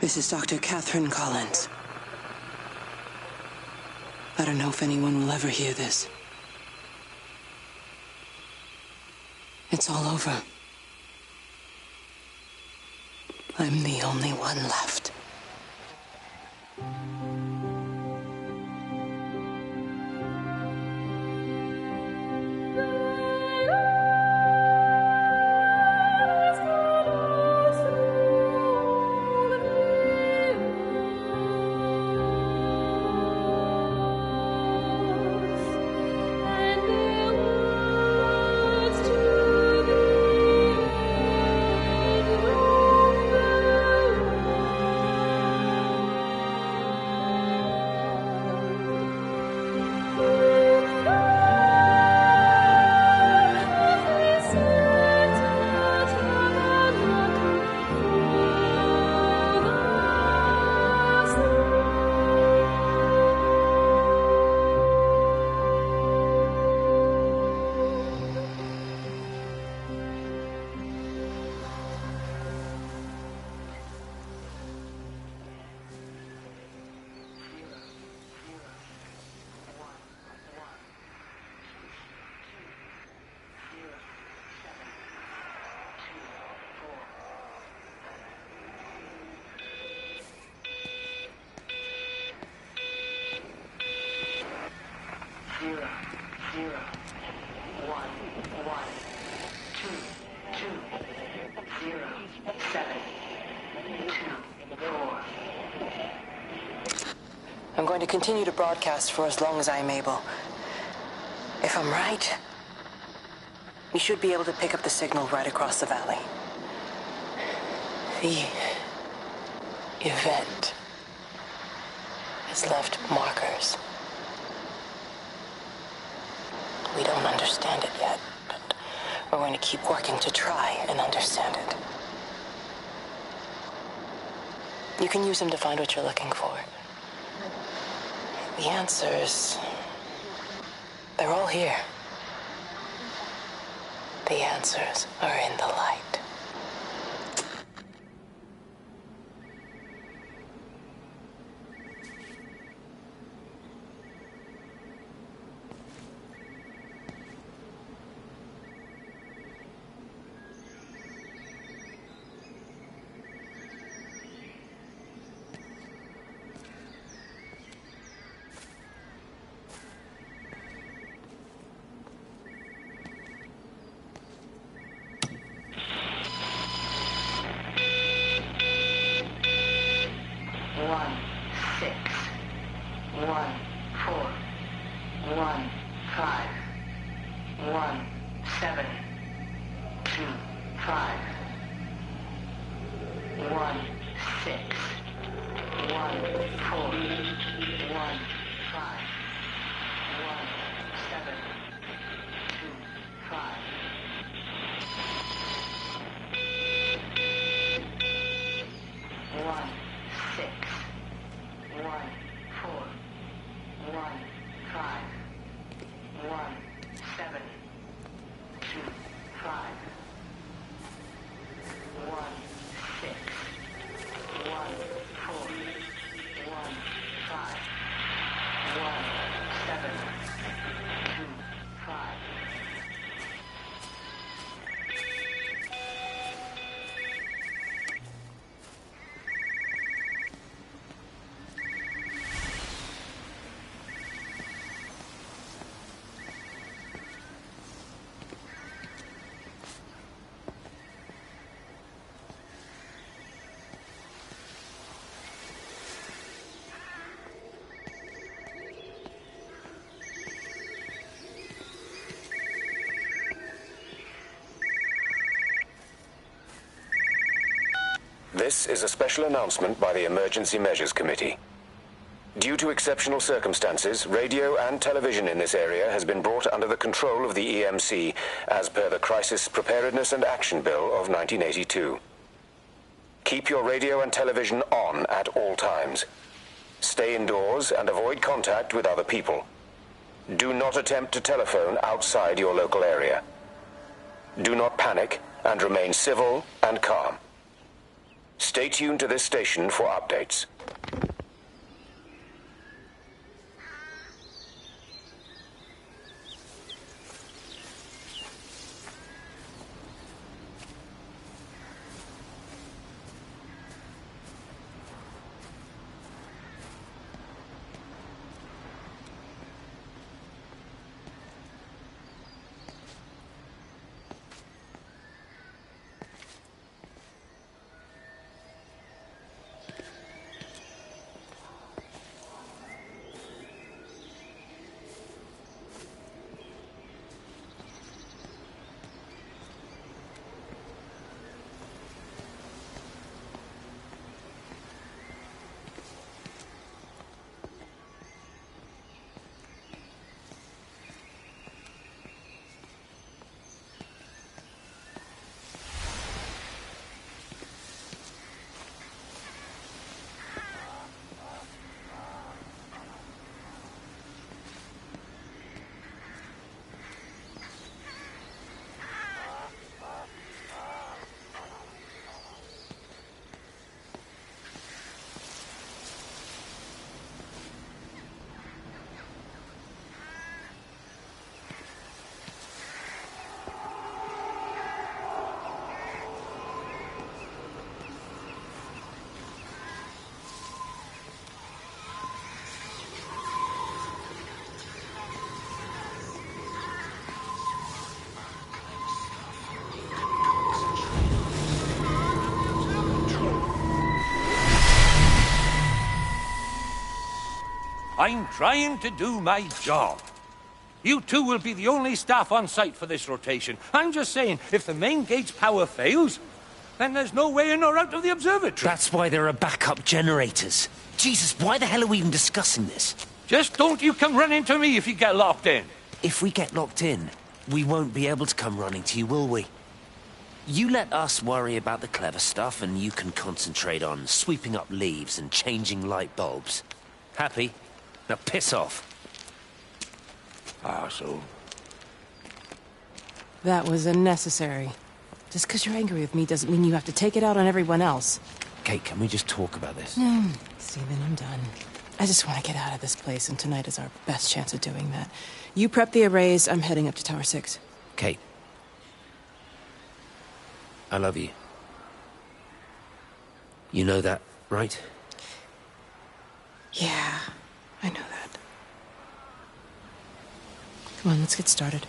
This is Dr. Catherine Collins. I don't know if anyone will ever hear this. It's all over. I'm the only one left. I'm going to continue to broadcast for as long as I'm able. If I'm right, you should be able to pick up the signal right across the valley. The event has left markers. We don't understand it yet, but we're going to keep working to try and understand it. You can use them to find what you're looking for. The answers, they're all here. The answers are in the light. This is a special announcement by the Emergency Measures Committee. Due to exceptional circumstances, radio and television in this area has been brought under the control of the EMC as per the Crisis Preparedness and Action Bill of 1982. Keep your radio and television on at all times. Stay indoors and avoid contact with other people. Do not attempt to telephone outside your local area. Do not panic and remain civil and calm. Stay tuned to this station for updates. I'm trying to do my job. You two will be the only staff on site for this rotation. I'm just saying, if the main gate's power fails, then there's no way in or out of the observatory. That's why there are backup generators. Jesus, why the hell are we even discussing this? Just don't you come running to me if you get locked in. If we get locked in, we won't be able to come running to you, will we? You let us worry about the clever stuff, and you can concentrate on sweeping up leaves and changing light bulbs. Happy? Now piss off. Arsehole. That was unnecessary. Just because you're angry with me doesn't mean you have to take it out on everyone else. Kate, can we just talk about this? Steven, I'm done. I just want to get out of this place, and tonight is our best chance of doing that. You prep the arrays, I'm heading up to Tower 6. Kate. I love you. You know that, right? Yeah, I know that. Come on, let's get started.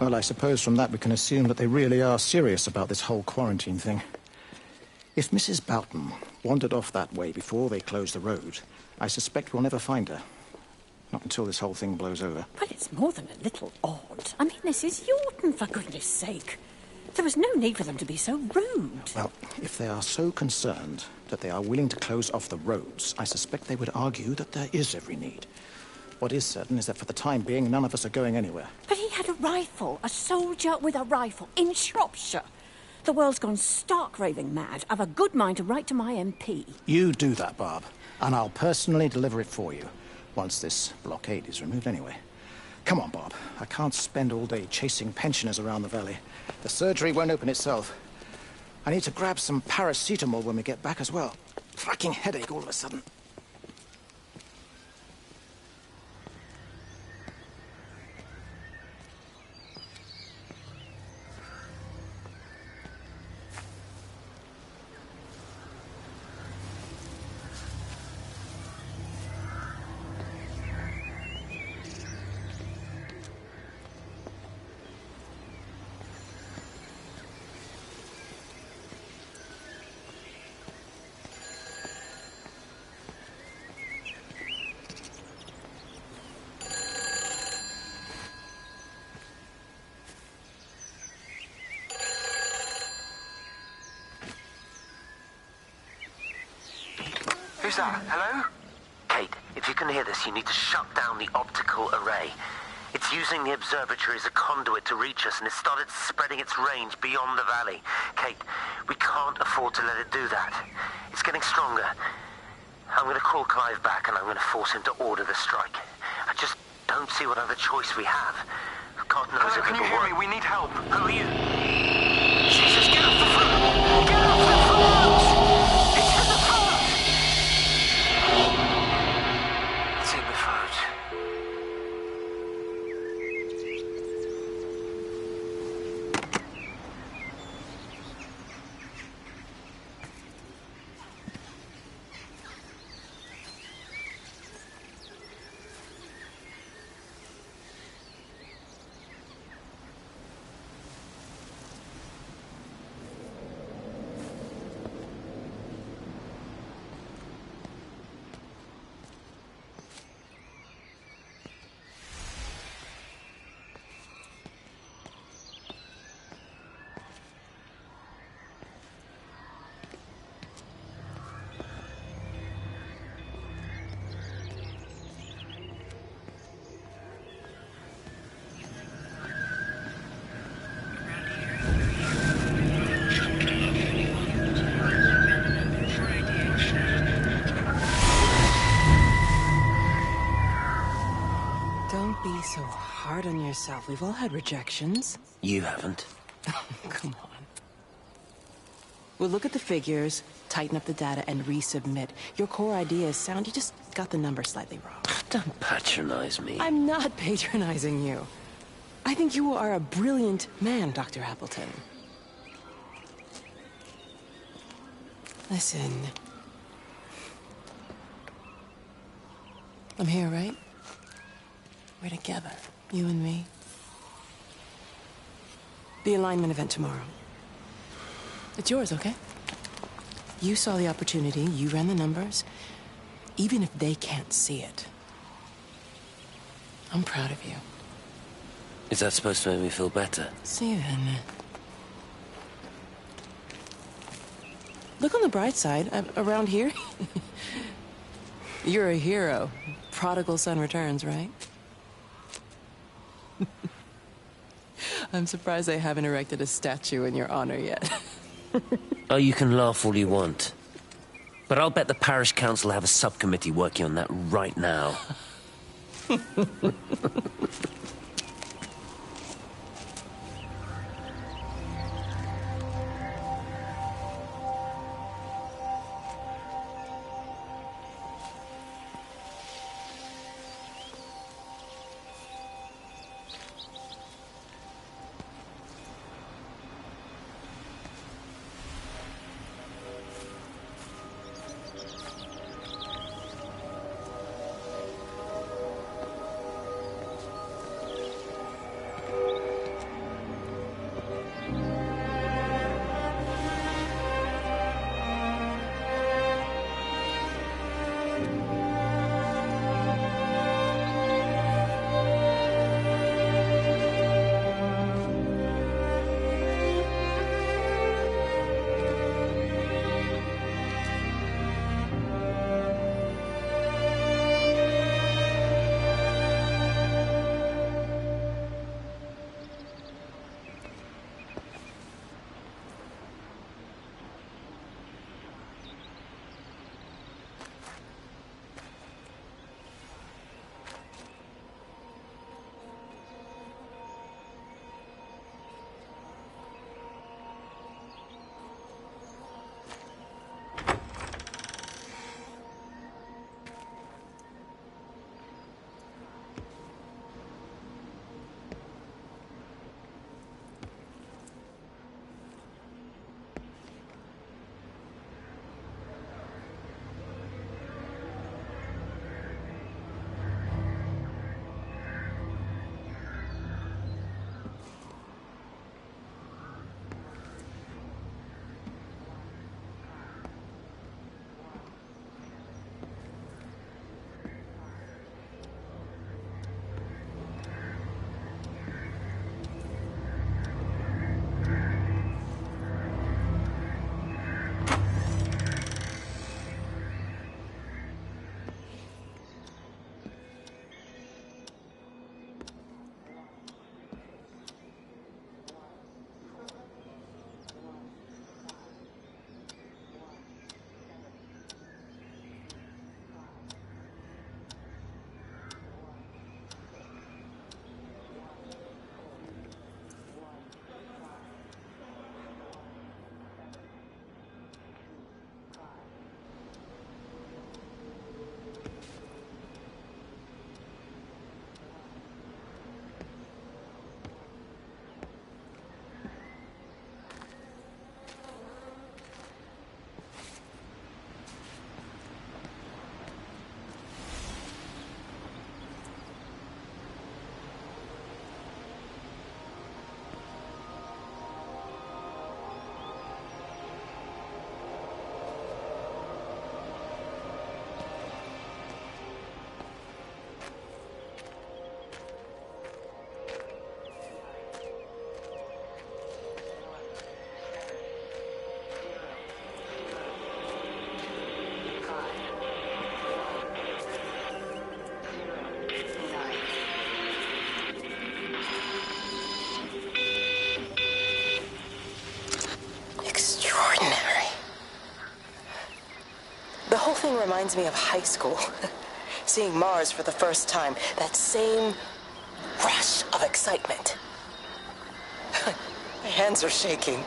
Well, I suppose from that we can assume that they really are serious about this whole quarantine thing. If Mrs. Boughton wandered off that way before they closed the road, I suspect we'll never find her. Not until this whole thing blows over. Well, it's more than a little odd. I mean, this is Yorton, for goodness sake. There was no need for them to be so rude. Well, if they are so concerned, that they are willing to close off the roads, I suspect they would argue that there is every need. What is certain is that for the time being, none of us are going anywhere. But he had a rifle, a soldier with a rifle, in Shropshire. The world's gone stark raving mad. I've a good mind to write to my MP. You do that, Barb, and I'll personally deliver it for you, once this blockade is removed anyway. Come on, Bob. I can't spend all day chasing pensioners around the valley. The surgery won't open itself. I need to grab some paracetamol when we get back as well. Fucking headache all of a sudden. Who's that? Hello? Kate, if you can hear this, you need to shut down the optical array. It's using the observatory as a conduit to reach us, and it's started spreading its range beyond the valley. Kate, we can't afford to let it do that. It's getting stronger. I'm going to call Clive back, and I'm going to force him to order the strike. I just don't see what other choice we have. God knows Hello, if can you hear me? We need help. Who are you? Jesus, get off the phone! Get off the phone! It's in the phone! It's in the phone. Don't be so hard on yourself. We've all had rejections. You haven't. Come on. We'll look at the figures, tighten up the data, and resubmit. Your core idea is sound. You just got the number slightly wrong. Don't patronize me. I'm not patronizing you. I think you are a brilliant man, Dr. Appleton. Listen. I'm here, right? We're together, you and me. The alignment event tomorrow. It's yours, okay? You saw the opportunity, you ran the numbers. Even if they can't see it, I'm proud of you. Is that supposed to make me feel better? Steven. Look on the bright side. Around here, you're a hero. Prodigal son returns, right? I'm surprised they haven't erected a statue in your honor yet. Oh, you can laugh all you want. But I'll bet the parish council have a subcommittee working on that right now. thing reminds me of high school. Seeing Mars for the first time. That same rush of excitement. My hands are shaking.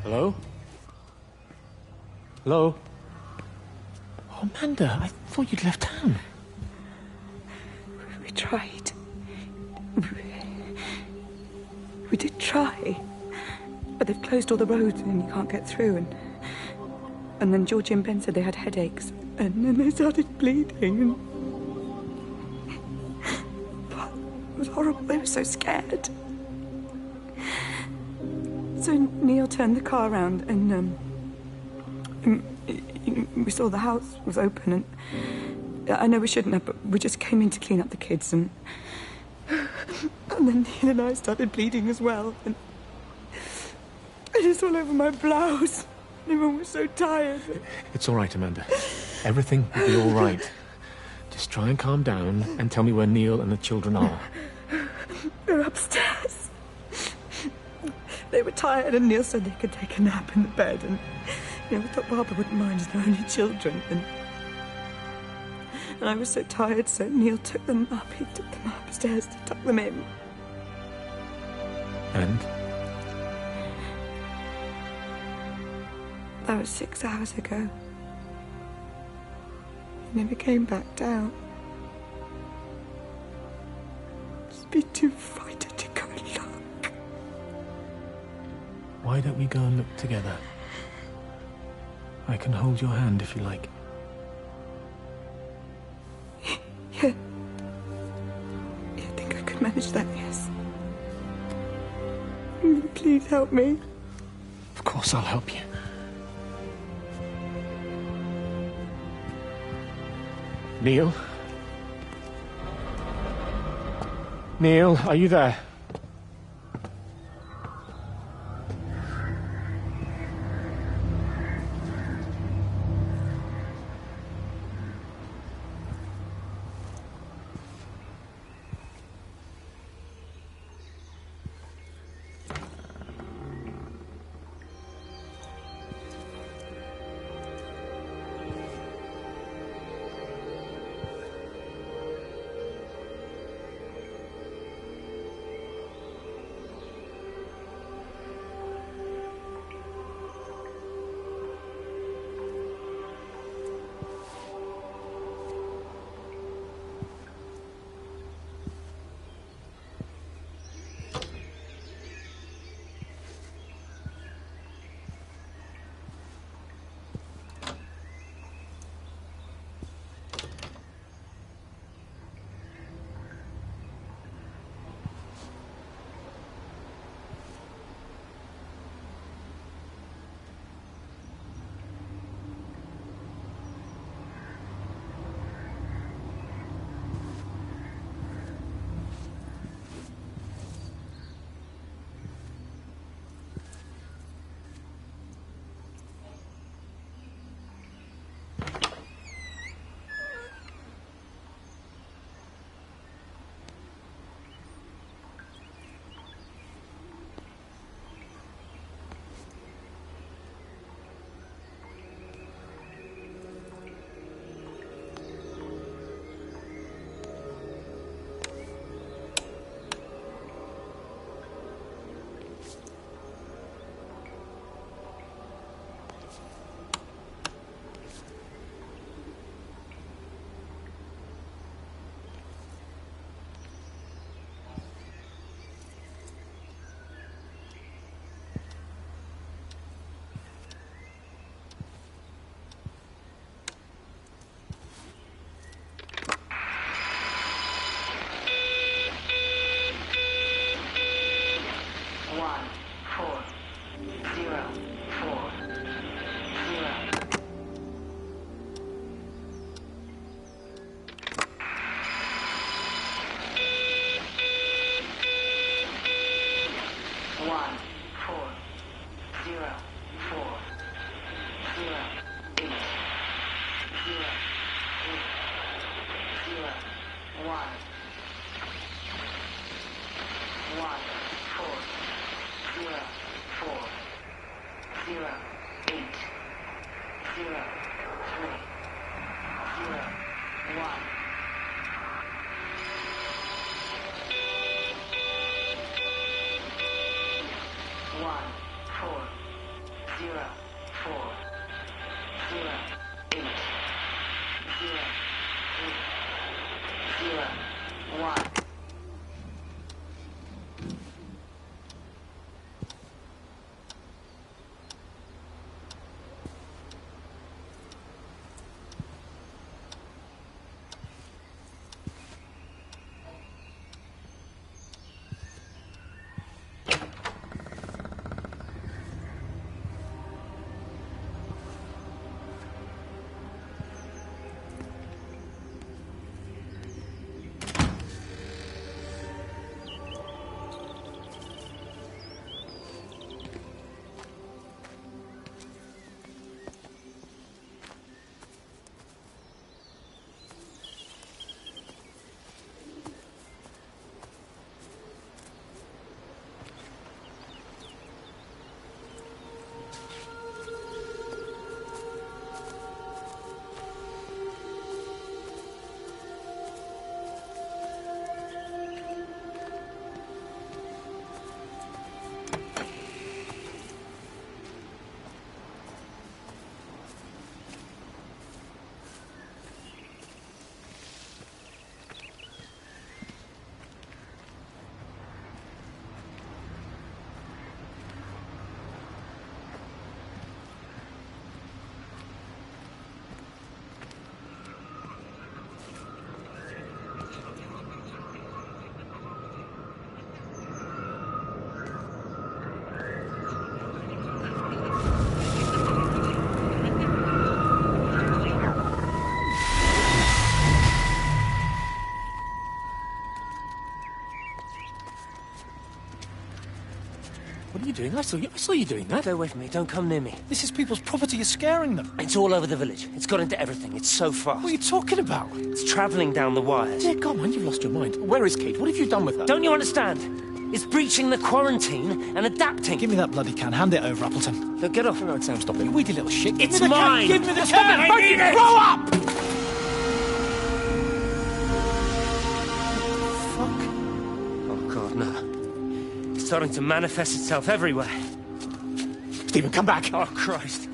Hello? Hello? Oh, Amanda, I thought you'd left town. We tried. We did try. But they've closed all the roads and you can't get through. And then Georgie and Ben said they had headaches. And then they started bleeding. And it was horrible. They were so scared. So Neil turned the car around and we saw the house was open, and I know we shouldn't have, but we just came in to clean up the kids, and then Neil and I started bleeding as well, and it was all over my blouse. Everyone was so tired. It's all right, Amanda. Everything will be all right. Just try and calm down and tell me where Neil and the children are. They're upstairs. They were tired, and Neil said they could take a nap in the bed, and we thought Barbara wouldn't mind as they're only children, and I was so tired, so Neil took them up. He took them upstairs to tuck them in. And? That was 6 hours ago. He never came back down. Just be too frightened to go and look. Why don't we go and look together? I can hold your hand if you like. Yeah. I think I could manage that, yes. Please help me. Of course I'll help you. Neil? Neil, are you there? What are you doing? I saw you doing that. Stay away from me. Don't come near me. This is people's property. You're scaring them. It's all over the village. It's got into everything. It's so fast. What are you talking about? It's travelling down the wires. Dear God, man, you've lost your mind. Where is Kate? What have you done with her? Don't you understand? It's breaching the quarantine and adapting. Give me that bloody can. Hand it over, Appleton. Look, get off. No, Sam, stop it. You weedy little shit. It's mine. Give me the can. I need it. Grow up! Fuck. Oh, God, no. It's starting to manifest itself everywhere. Stephen, come back. Oh, Christ.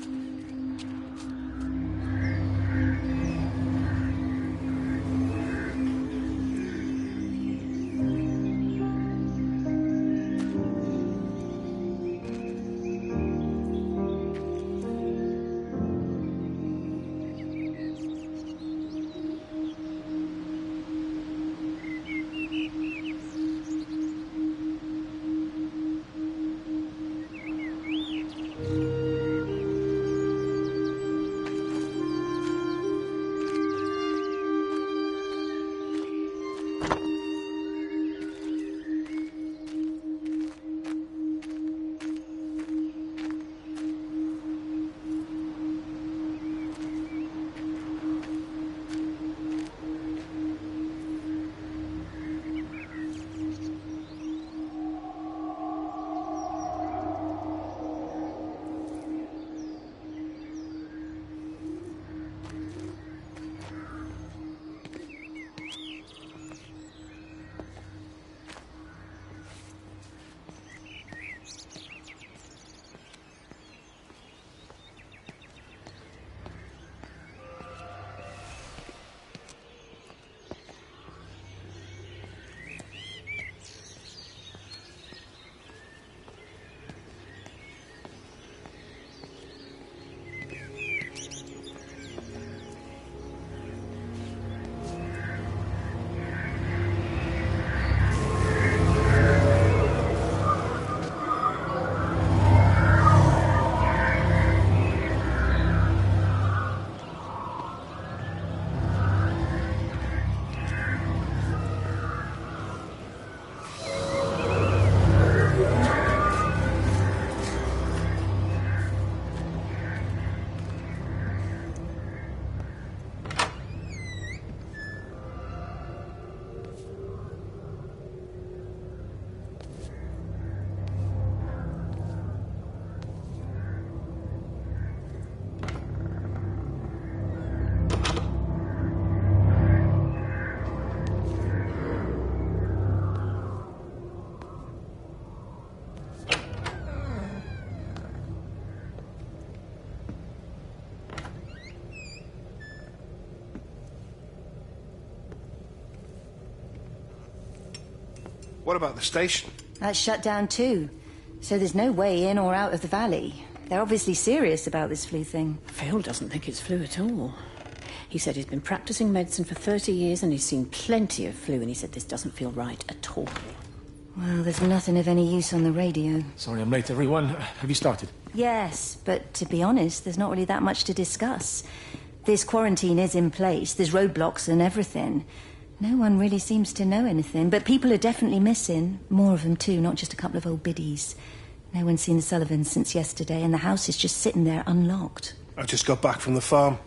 What about the station? That's shut down too. So there's no way in or out of the valley. They're obviously serious about this flu thing. Phil doesn't think it's flu at all. He said he's been practicing medicine for 30 years and he's seen plenty of flu, and he said this doesn't feel right at all. Well, there's nothing of any use on the radio. Sorry I'm late, everyone. Have you started? Yes, but to be honest, there's not really that much to discuss. This quarantine is in place. There's roadblocks and everything. No one really seems to know anything, but people are definitely missing. More of them too, not just a couple of old biddies. No one's seen the Sullivans since yesterday, and the house is just sitting there unlocked. I just got back from the farm.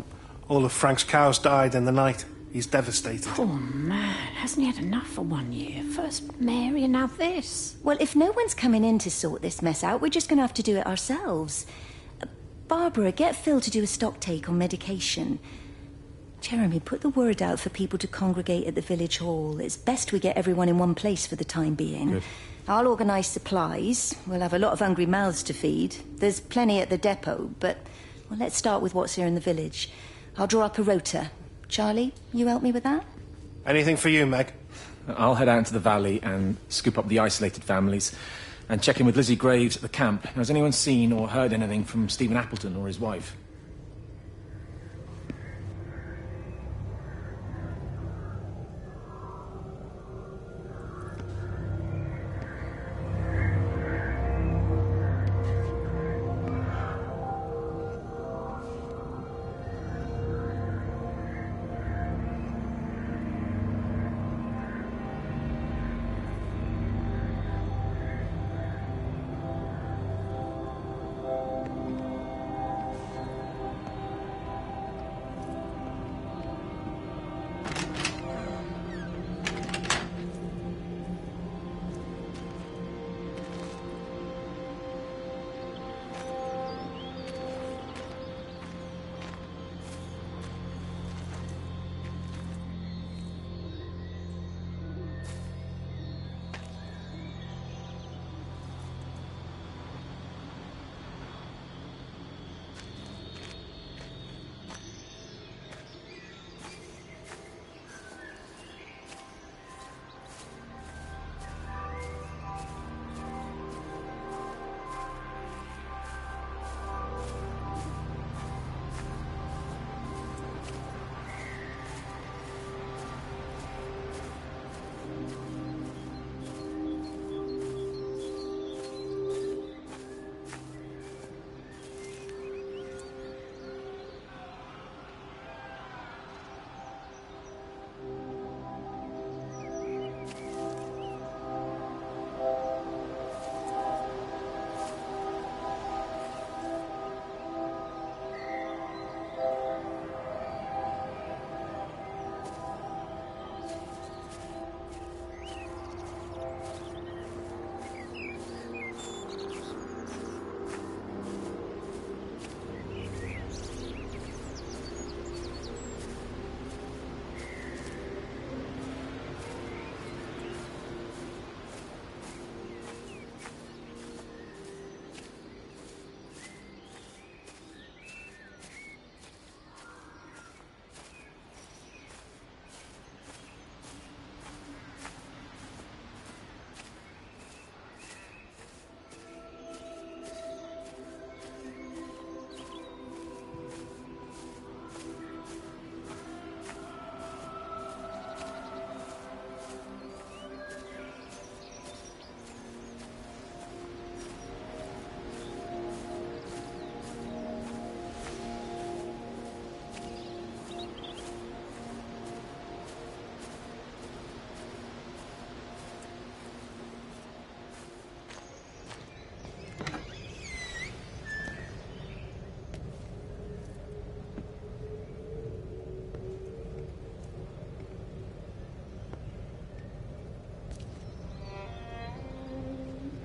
All of Frank's cows died in the night. He's devastated. Poor man. Hasn't he had enough for 1 year? First Mary and now this. Well, if no one's coming in to sort this mess out, we're just going to have to do it ourselves. Barbara, get Phil to do a stock take on medication. Jeremy, put the word out for people to congregate at the village hall. It's best we get everyone in one place for the time being. Good. I'll organise supplies. We'll have a lot of hungry mouths to feed. There's plenty at the depot, but well, let's start with what's here in the village. I'll draw up a rota. Charlie, you help me with that? Anything for you, Meg? I'll head out into the valley and scoop up the isolated families and check in with Lizzie Graves at the camp. Has anyone seen or heard anything from Stephen Appleton or his wife?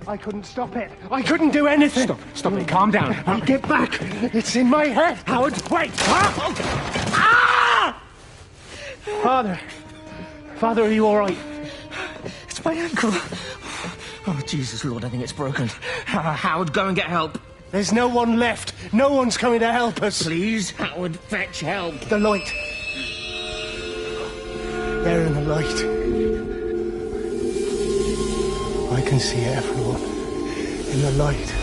I couldn't stop it. I couldn't do anything. Stop it. Calm down. I'll get back. It's in my head. Howard, wait! Ah! Father, are you all right? It's my ankle. Oh, Jesus, Lord, I think it's broken. Howard, go and get help. There's no one left. No one's coming to help us. Please, Howard, fetch help. The light. There in the light. I can see everyone in the light.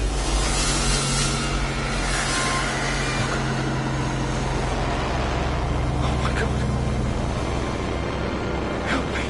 Oh my God. Help me.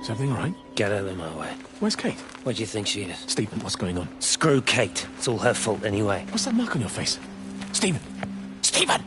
Is everything all right? Get out of my way. Where's Kate? Where do you think she is? Stephen, what's going on? Screw Kate. It's all her fault anyway. What's that mark on your face? Stephen! Stephen!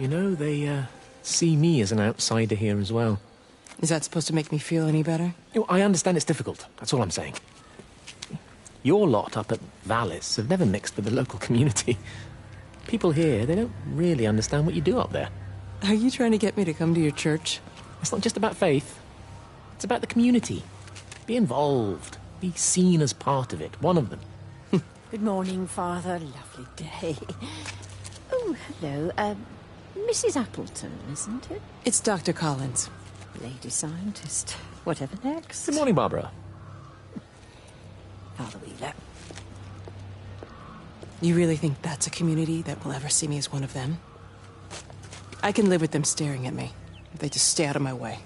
You know, they see me as an outsider here as well. Is that supposed to make me feel any better? You know, I understand it's difficult. That's all I'm saying. Your lot up at Vallis have never mixed with the local community. People here, they don't really understand what you do up there. Are you trying to get me to come to your church? It's not just about faith. It's about the community. Be involved. Be seen as part of it. One of them. Good morning, Father. Lovely day. Oh, hello. Mrs. Appleton, isn't it? It's Dr. Collins. Lady scientist. Whatever next. Good morning, Barbara. Father Wheeler. You really think that's a community that will ever see me as one of them? I can live with them staring at me, if they just stay out of my way.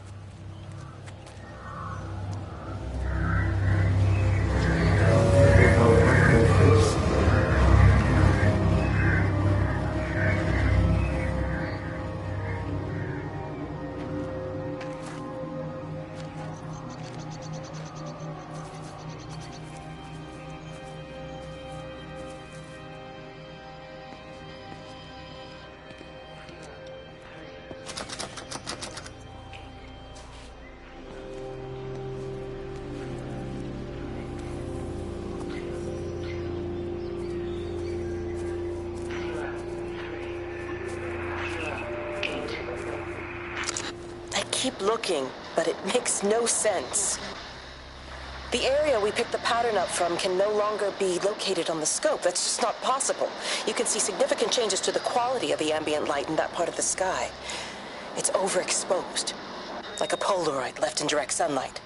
Keep looking, but it makes no sense. The area we picked the pattern up from can no longer be located on the scope. That's just not possible. You can see significant changes to the quality of the ambient light in that part of the sky. It's overexposed, like a Polaroid left in direct sunlight.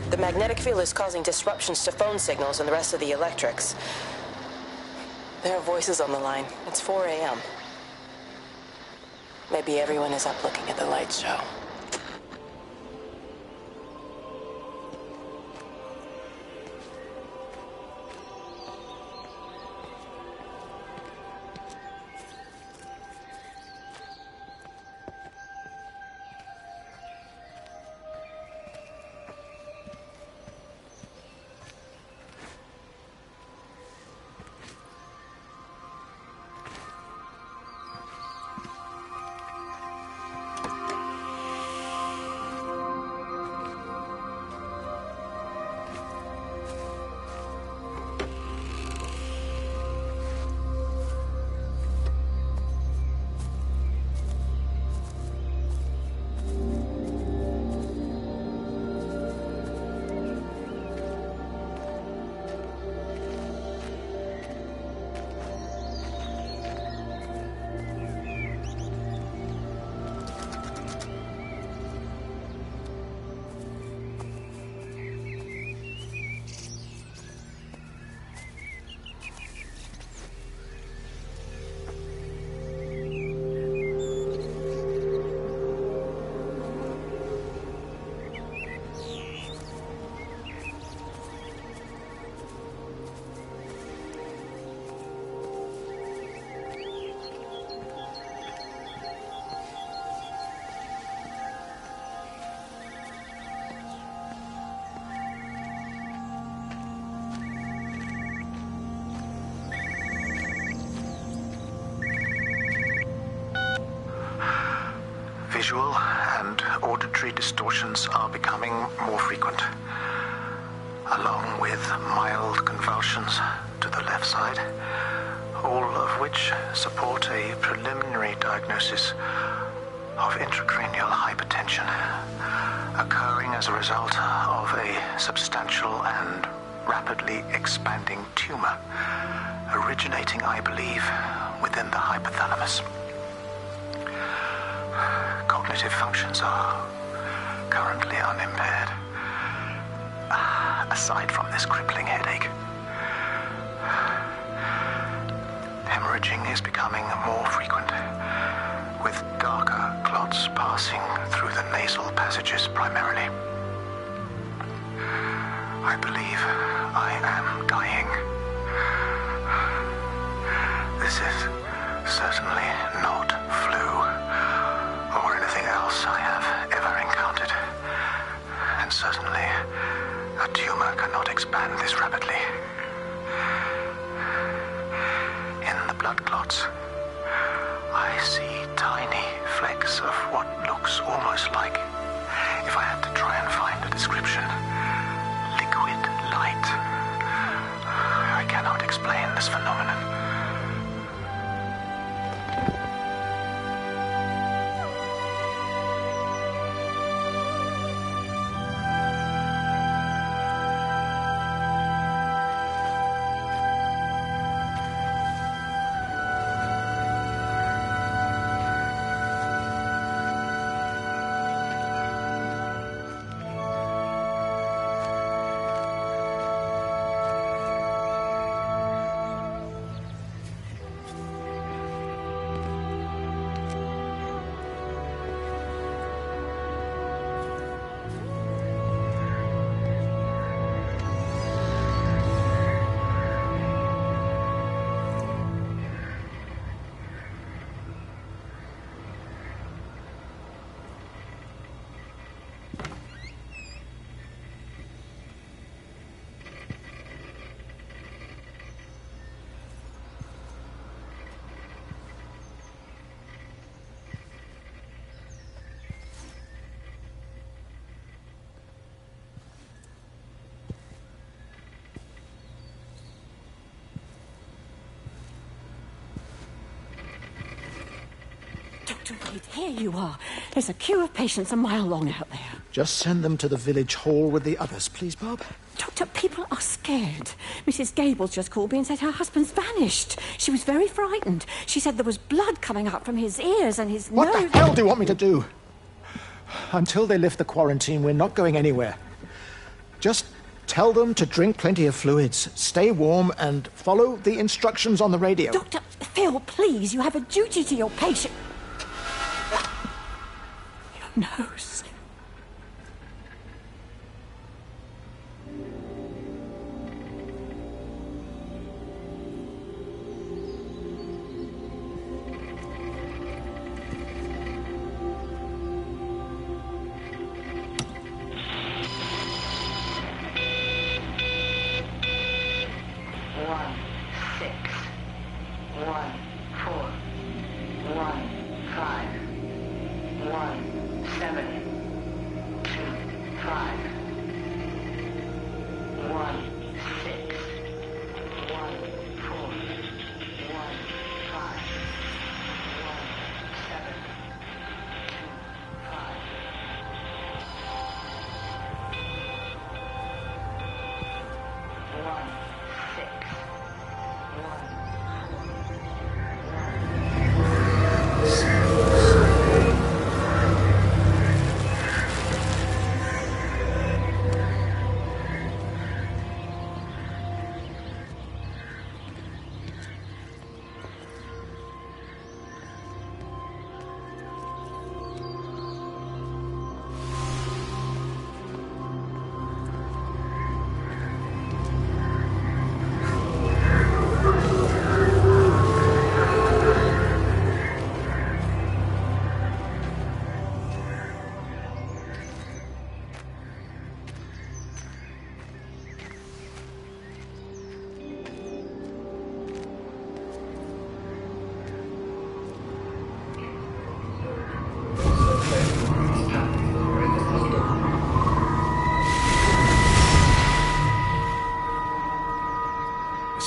The magnetic field is causing disruptions to phone signals and the rest of the electrics. There are voices on the line. It's 4 a.m. Maybe everyone is up looking at the light show. Visual and auditory distortions are becoming more frequent, along with mild convulsions to the left side, all of which support a preliminary diagnosis of intracranial hypertension, occurring as a result of a substantial and rapidly expanding tumor, originating, I believe, within the hypothalamus. Cognitive functions are currently unimpaired, aside from this crippling headache. Hemorrhaging is becoming more frequent, with darker clots passing through the nasal passages primarily. I believe I am dying. This is certainly not flu or anything else I have ever encountered. And certainly a tumor cannot expand this rapidly. In the blood clots, I see tiny flecks of what looks almost like, if I had to try and find a description, liquid light. I cannot explain this phenomenon. Wait, here you are. There's a queue of patients a mile long out there. Just send them to the village hall with the others, please, Bob. Doctor, people are scared. Mrs. Gables just called me and said her husband's vanished. She was very frightened. She said there was blood coming up from his ears and his nose. What the hell do you want me to do? Until they lift the quarantine, we're not going anywhere. Just tell them to drink plenty of fluids, stay warm, and follow the instructions on the radio. Dr. Phil, please, you have a duty to your patient. Your nose.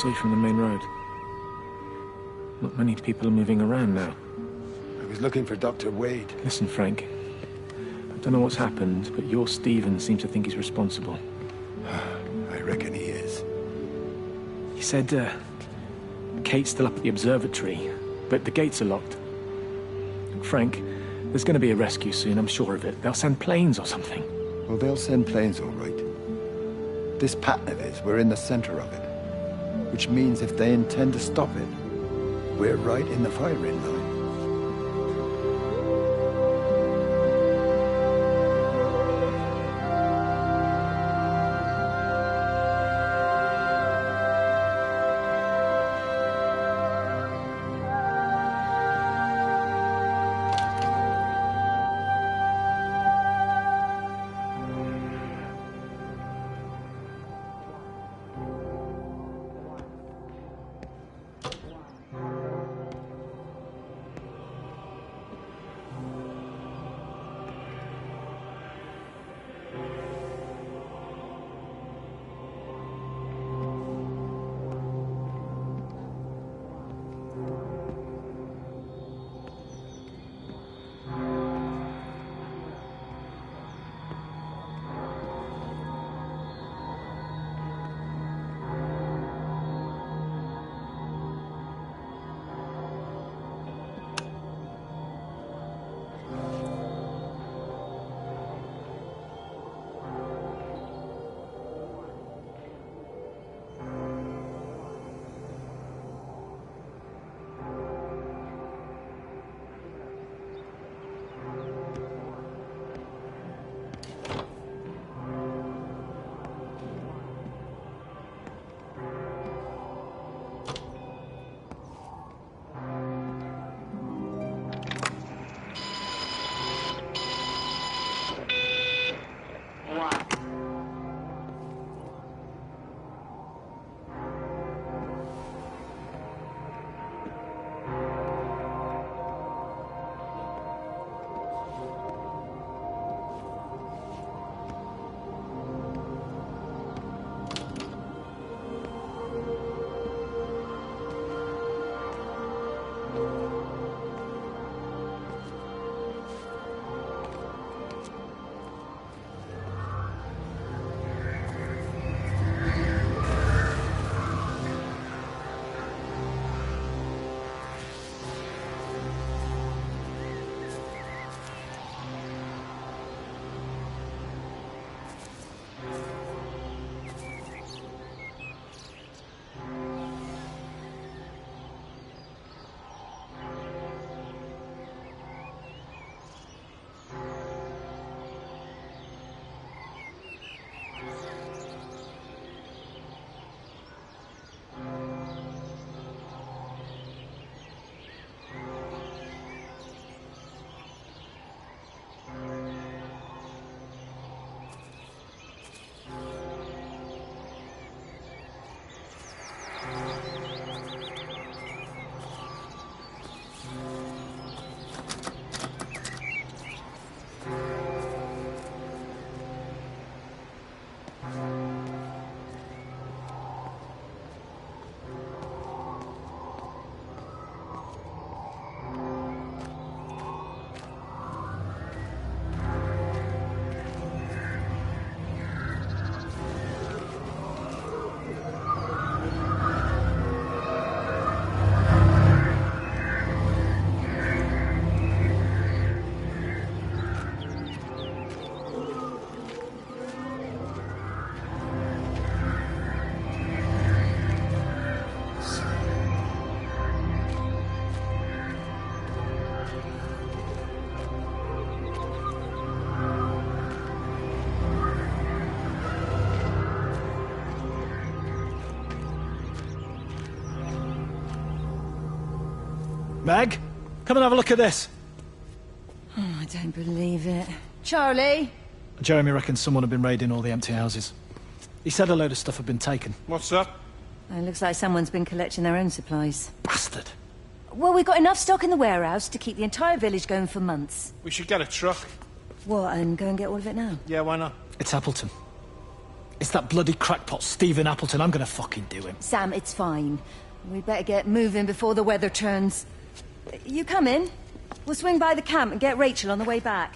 saw you from the main road. Not many people are moving around now. I was looking for Dr. Wade. Listen, Frank. I don't know what's happened, but your Stephen seems to think he's responsible. I reckon he is. He said, Kate's still up at the observatory, but the gates are locked. Frank, there's going to be a rescue soon, I'm sure of it. They'll send planes or something. Well, they'll send planes, all right. This pattern of his, we're in the center of it. Which means if they intend to stop it, we're right in the firing line. Meg, come and have a look at this. Oh, I don't believe it. Charlie? Jeremy reckons someone had been raiding all the empty houses. He said a load of stuff had been taken. What's up? It looks like someone's been collecting their own supplies. Bastard. Well, we've got enough stock in the warehouse to keep the entire village going for months. We should get a truck. What, and go and get all of it now? Yeah, why not? It's Appleton. It's that bloody crackpot Stephen Appleton. I'm gonna fucking do him. Sam, it's fine. We better get moving before the weather turns. You come in. We'll swing by the camp and get Rachel on the way back.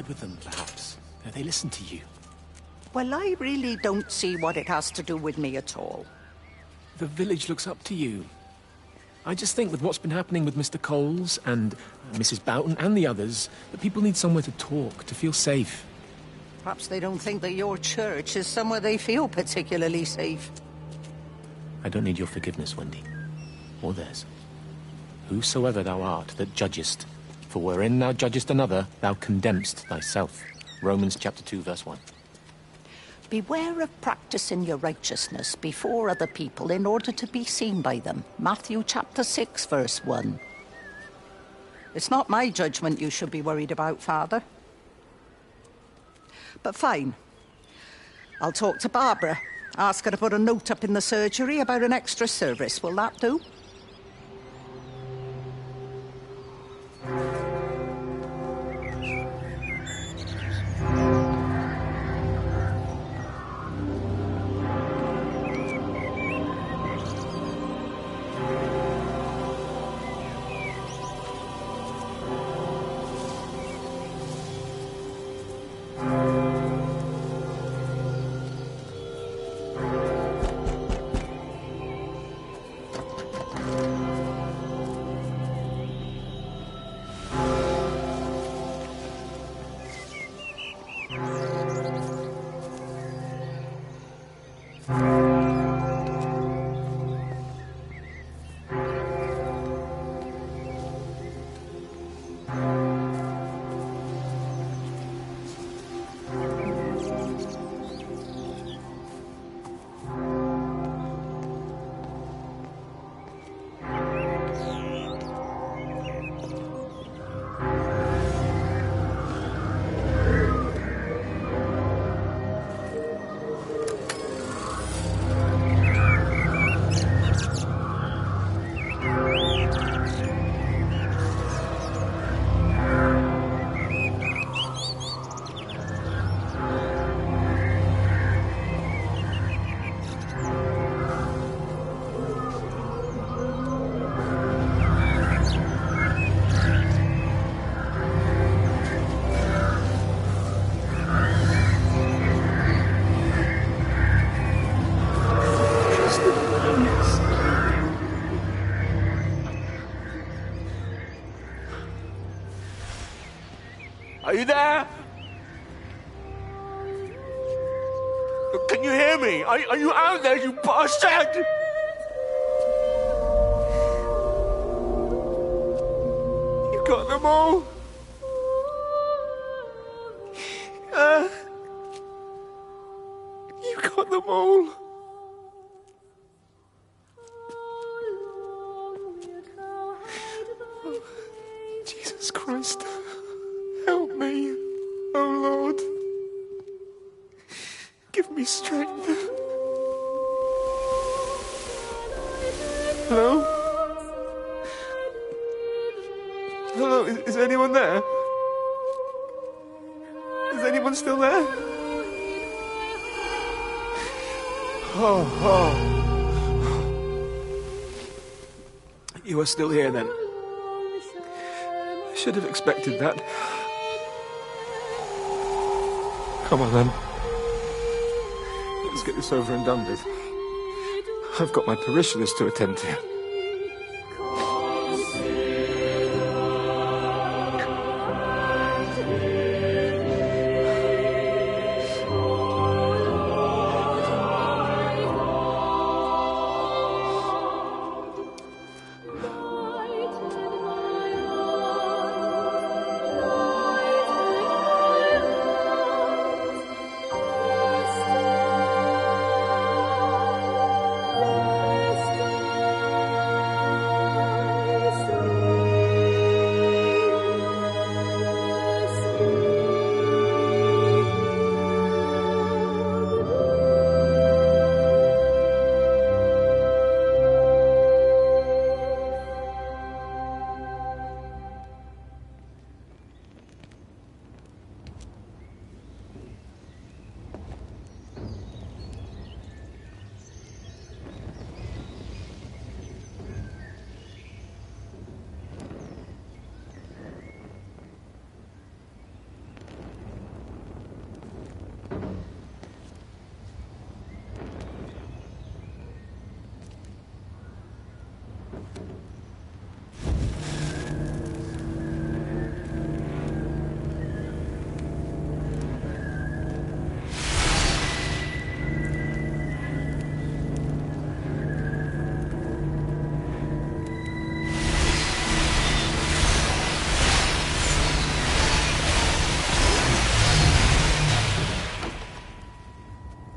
With them, perhaps. They listen to you. Well, I really don't see what it has to do with me at all. The village looks up to you. I just think with what's been happening with Mr. Coles and Mrs. Boughton and the others, that people need somewhere to talk, to feel safe. Perhaps they don't think that your church is somewhere they feel particularly safe. I don't need your forgiveness, Wendy. Or theirs. Whosoever thou art that judgest, for wherein thou judgest another, thou condemnest thyself. Romans chapter 2, verse 1. Beware of practicing your righteousness before other people in order to be seen by them. Matthew chapter 6, verse 1. It's not my judgment you should be worried about, Father. But fine. I'll talk to Barbara. Ask her to put a note up in the surgery about an extra service. Will that do? Are you there? Can you hear me? Are you out there, you bastard? You got them all? Christ, help me, oh Lord. Give me strength. Hello? Hello, is anyone there? Is anyone still there? Oh. You are still here then. I should have expected that. Come on then. Let's get this over and done with. I've got my parishioners to attend to.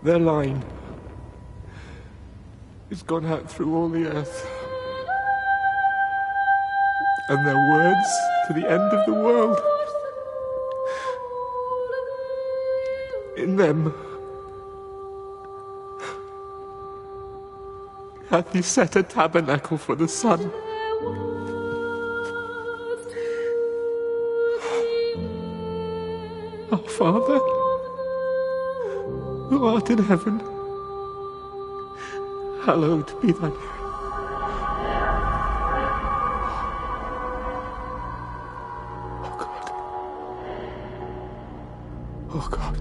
Their line has gone out through all the earth. And their words to the end of the world. In them hath he set a tabernacle for the sun. Our Father, who art in heaven, hallowed be thy name. Oh God.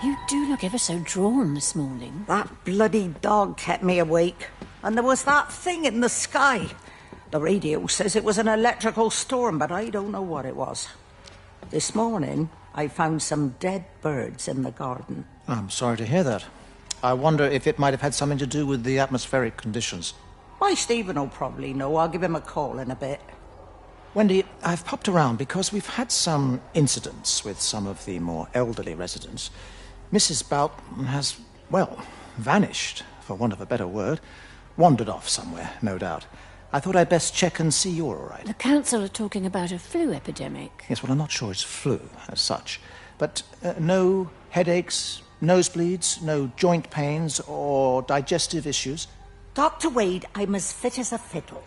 You do look ever so drawn this morning. That bloody dog kept me awake. And there was that thing in the sky. The radio says it was an electrical storm, but I don't know what it was. This morning, I found some dead birds in the garden. I'm sorry to hear that. I wonder if it might have had something to do with the atmospheric conditions. Why, Stephen will probably know. I'll give him a call in a bit. Wendy, I've popped around because we've had some incidents with some of the more elderly residents. Mrs. Boughton has, well, vanished, for want of a better word. Wandered off somewhere, no doubt. I thought I'd best check and see you're all right. The council are talking about a flu epidemic. Yes, well, I'm not sure it's flu as such. But no headaches, nosebleeds, no joint pains or digestive issues? Dr. Wade, I'm as fit as a fiddle.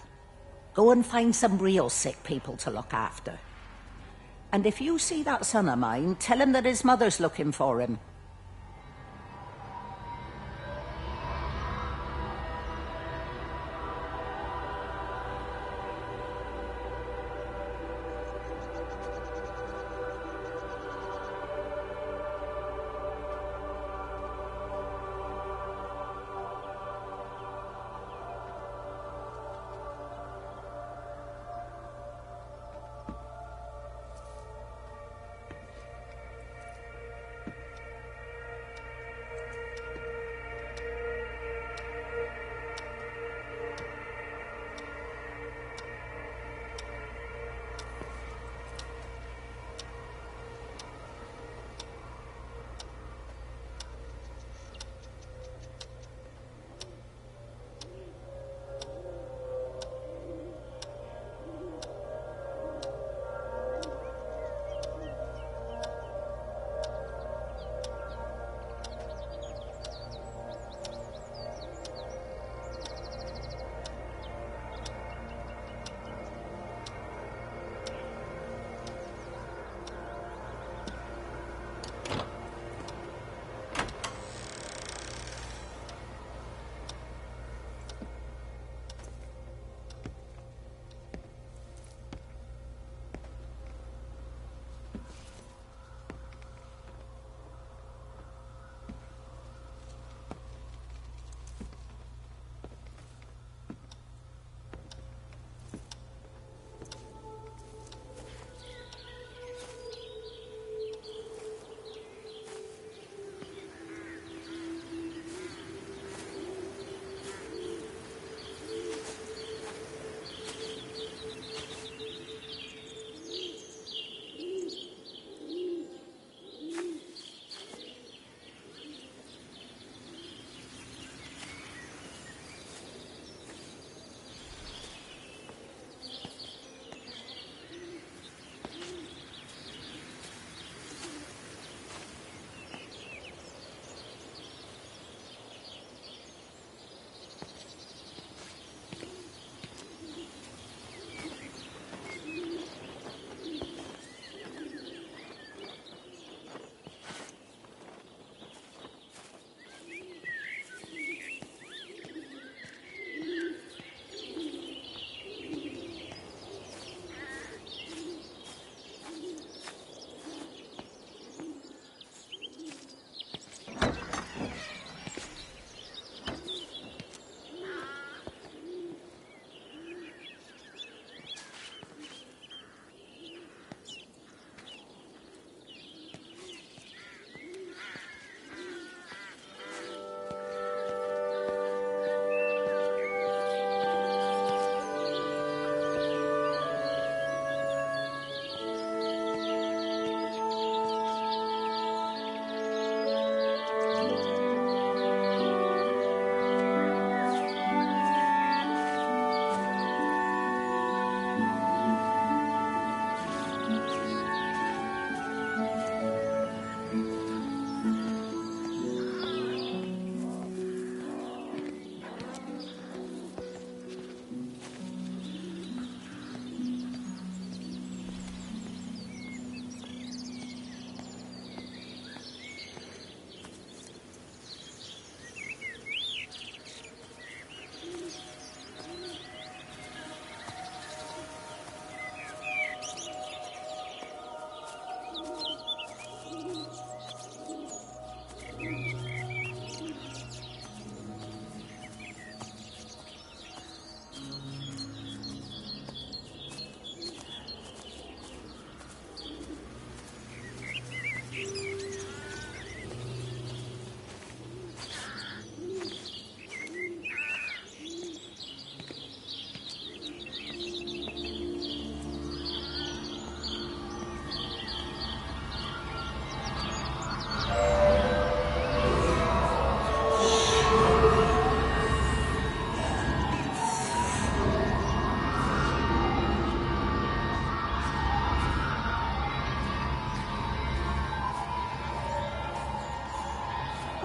Go and find some real sick people to look after. And if you see that son of mine, tell him that his mother's looking for him.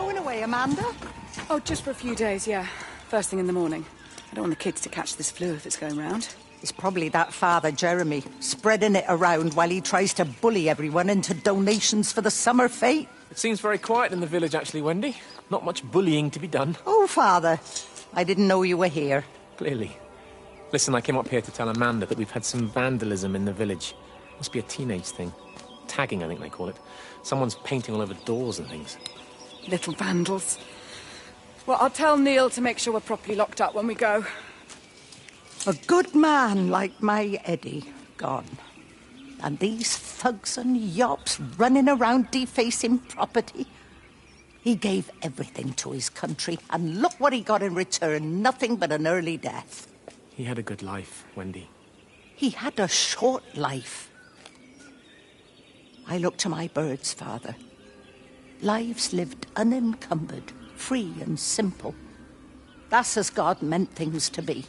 going away, Amanda? Oh, just for a few days, yeah. First thing in the morning. I don't want the kids to catch this flu if it's going round. It's probably that father, Jeremy, spreading it around while he tries to bully everyone into donations for the summer fete. It seems very quiet in the village, actually, Wendy. Not much bullying to be done. Oh, Father, I didn't know you were here. Clearly. Listen, I came up here to tell Amanda that we've had some vandalism in the village. Must be a teenage thing. Tagging, I think they call it. Someone's painting all over doors and things. Little vandals. Well, I'll tell Neil to make sure we're properly locked up when we go. A good man like my Eddie gone. And these thugs and yops running around defacing property. He gave everything to his country, and look what he got in return. Nothing but an early death. He had a good life, Wendy. He had a short life. I look to my birds, Father. Lives lived unencumbered, free and simple. That's as God meant things to be.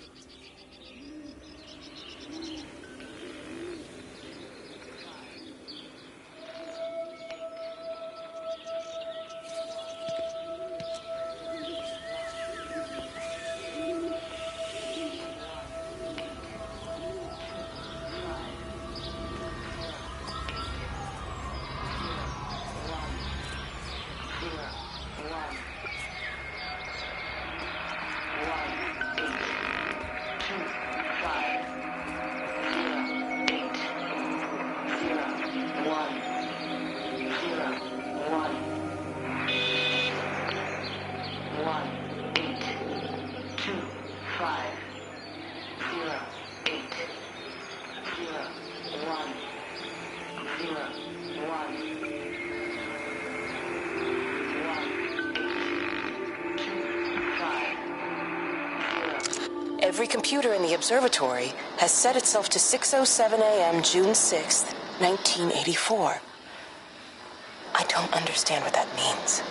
Every computer in the observatory has set itself to 6:07 a.m. June 6th, 1984. I don't understand what that means.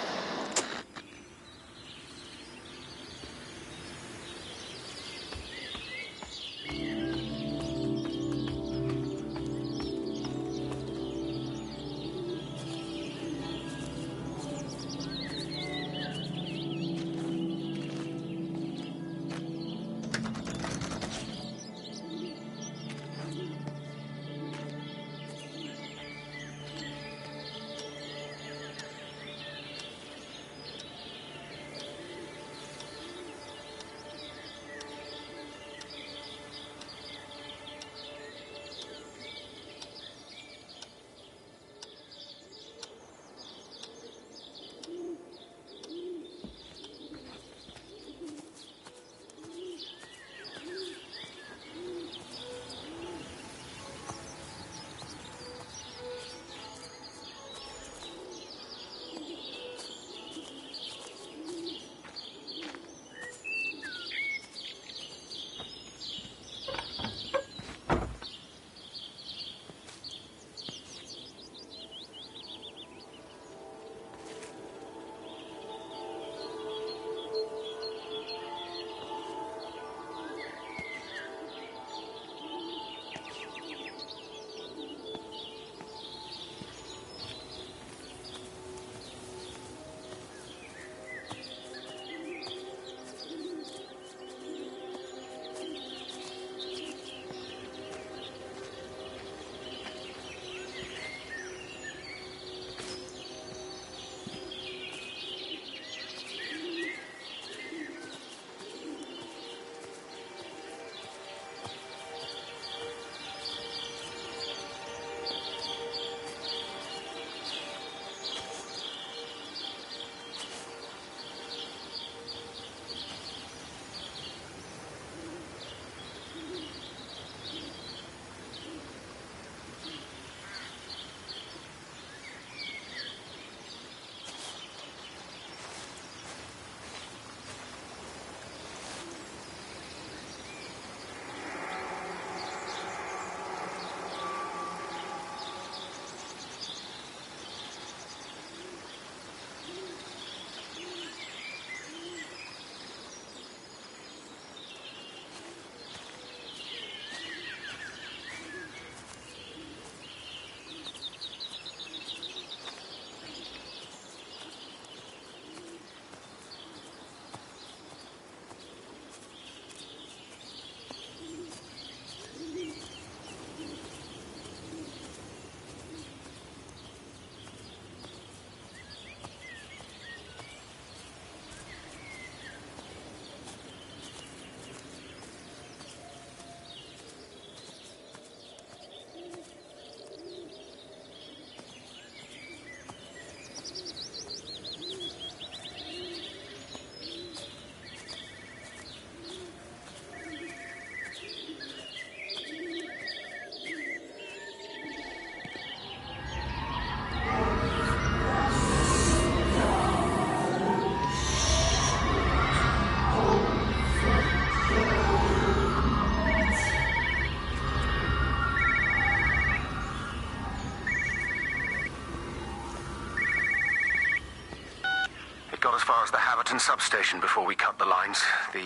got as far as the Haverton substation before we cut the lines. The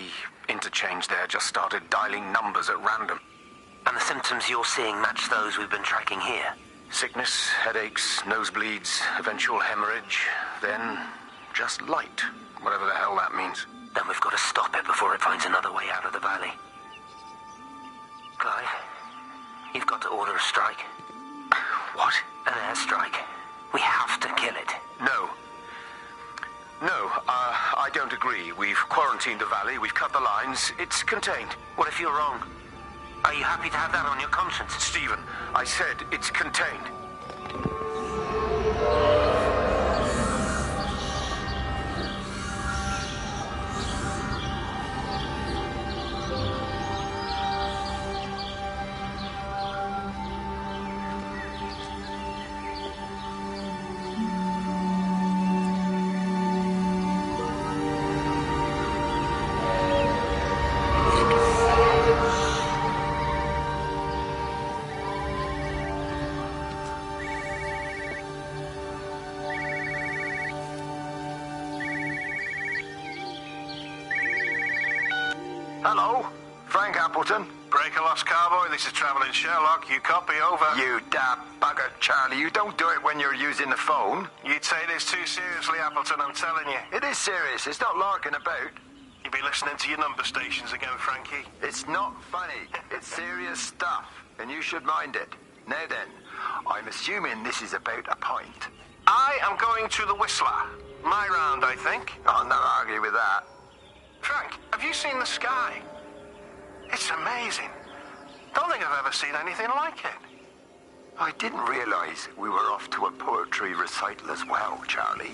interchange there just started dialing numbers at random. And the symptoms you're seeing match those we've been tracking here? Sickness, headaches, nosebleeds, eventual hemorrhage, then just light, whatever the hell that means. Then we've got to stop it before it finds another way out of the valley. Clive, you've got to order a strike. What? An airstrike. We have to kill it. No. No, I don't agree. We've quarantined the valley, we've cut the lines, it's contained. What if you're wrong? Are you happy to have that on your conscience? Stephen, I said it's contained. Hello, Frank Appleton. Breaker lost cowboy, this is Travelling Sherlock. You copy, over. You daft bugger, Charlie. You don't do it when you're using the phone. You'd say this too seriously, Appleton, I'm telling you. It is serious. It's not larking about. You'll be listening to your number stations again, Frankie. It's not funny. It's serious stuff, and you should mind it. Now then, I'm assuming this is about a pint. I am going to the Whistler. My round, I think. I'll not argue with that. Frank, have you seen the sky? It's amazing. Don't think I've ever seen anything like it. I didn't realize we were off to a poetry recital as well, Charlie.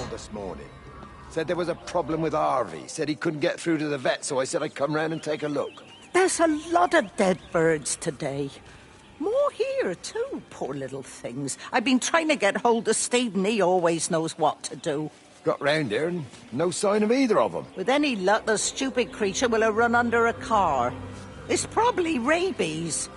This morning. Said there was a problem with Harvey. Said he couldn't get through to the vet, so I said I'd come round and take a look. There's a lot of dead birds today. More here, too, poor little things. I've been trying to get hold of Stephen. He always knows what to do. Got round here and no sign of either of them. With any luck, the stupid creature will have run under a car. It's probably rabies.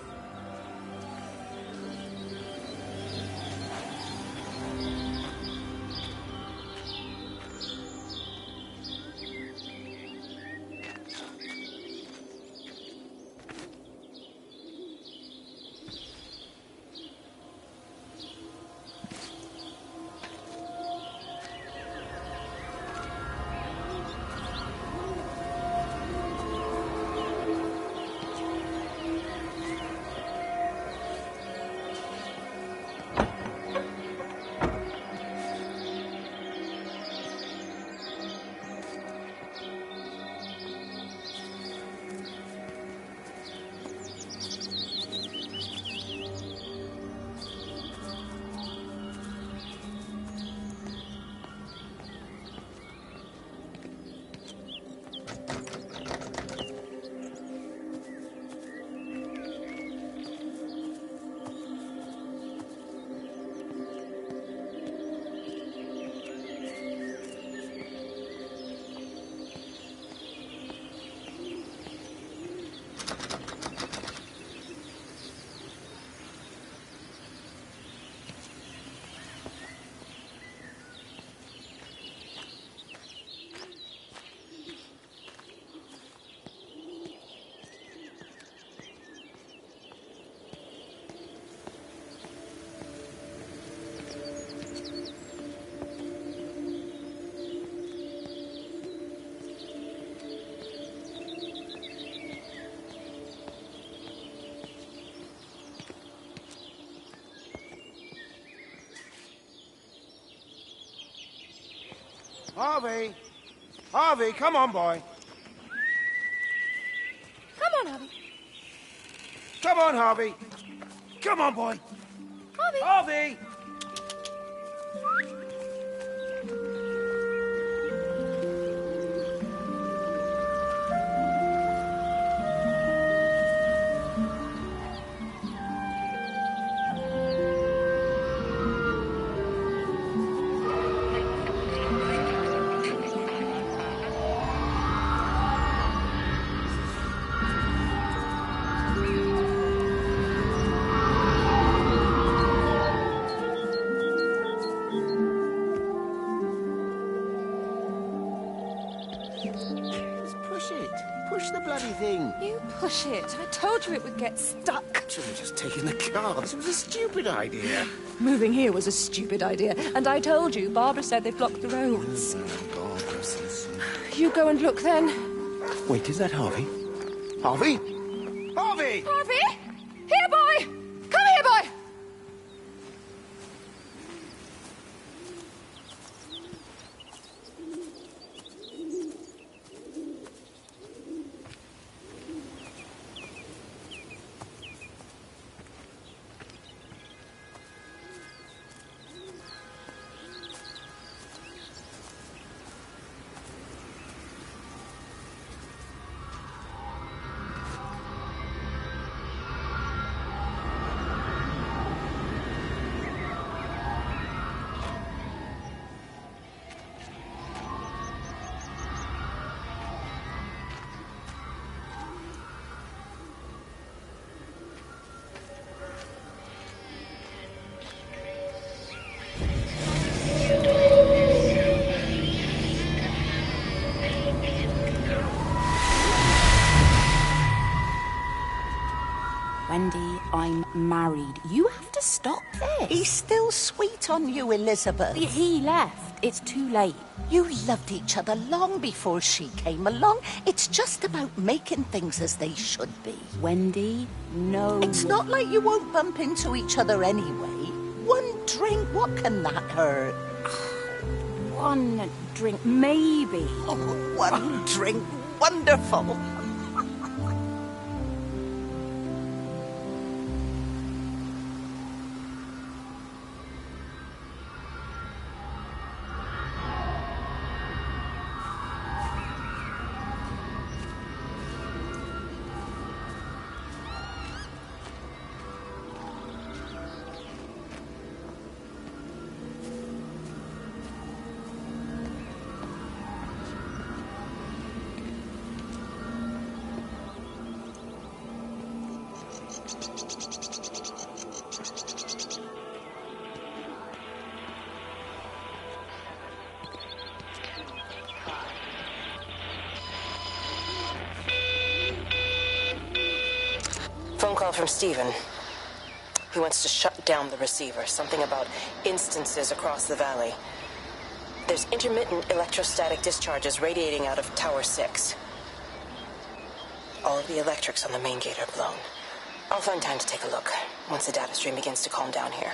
Harvey! Harvey, come on, boy. Come on, Harvey. Come on, Harvey. Come on, boy. Harvey! Harvey! thing. You push it. I told you it would get stuck. Should have just taken the car. This was a stupid idea. Moving here was a stupid idea. And I told you, Barbara said they'd blocked the roads. You go and look then. Wait, is that Harvey? Harvey? Harvey! Harvey? Here, boy! Come here, boy! Wendy, I'm married. You have to stop this. He's still sweet on you, Elizabeth. He left. It's too late. You loved each other long before she came along. It's just about making things as they should be. Wendy, no. It's not like you won't bump into each other anyway. One drink, what can that hurt? One drink, maybe. Oh, one drink, wonderful. Phone call from Stephen. He wants to shut down the receiver. Something about instances across the valley. There's intermittent electrostatic discharges radiating out of Tower 6. All of the electrics on the main gate are blown. I'll find time to take a look once the data stream begins to calm down here.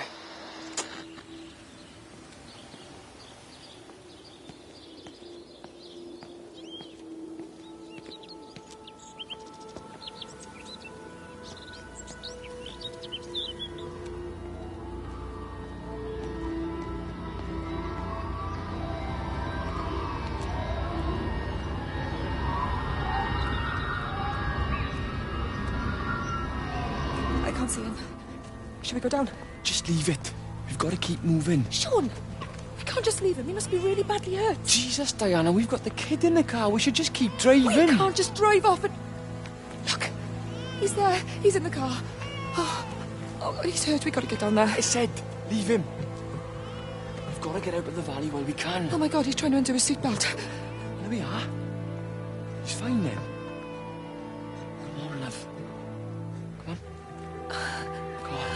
I can't see him. Should we go down? Just leave it. We've got to keep moving. Sean! We can't just leave him. He must be really badly hurt. Jesus, Diana, we've got the kid in the car. We should just keep driving. We can't just drive off and... Look! He's there. He's in the car. Oh, he's hurt. We got to get down there. I said, leave him. We've got to get out of the valley while we can. Oh my God, he's trying to undo his seatbelt. There we are. He's fine then. Come on, love. Come on. Come on.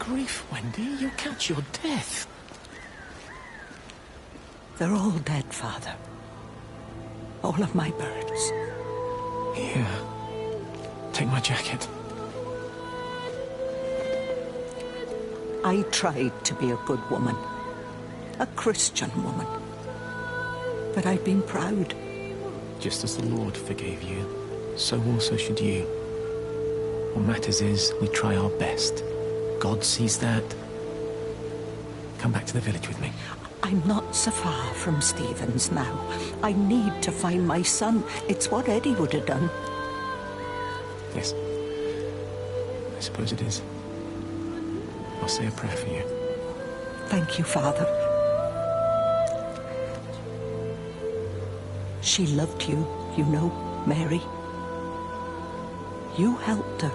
grief, Wendy. You'll catch your death. They're all dead, Father. All of my birds. Here. Take my jacket. I tried to be a good woman. A Christian woman. But I've been proud. Just as the Lord forgave you, so also should you. What matters is we try our best. God sees that. Come back to the village with me. I'm not so far from Stephen's now. I need to find my son. It's what Eddie would have done. Yes. I suppose it is. I'll say a prayer for you. Thank you, Father. She loved you, you know, Mary. You helped her.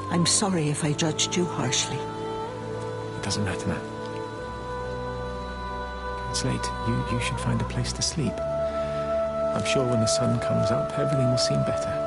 I'm sorry if I judged you harshly. It doesn't matter now. It's late. You should find a place to sleep. I'm sure when the sun comes up, everything will seem better.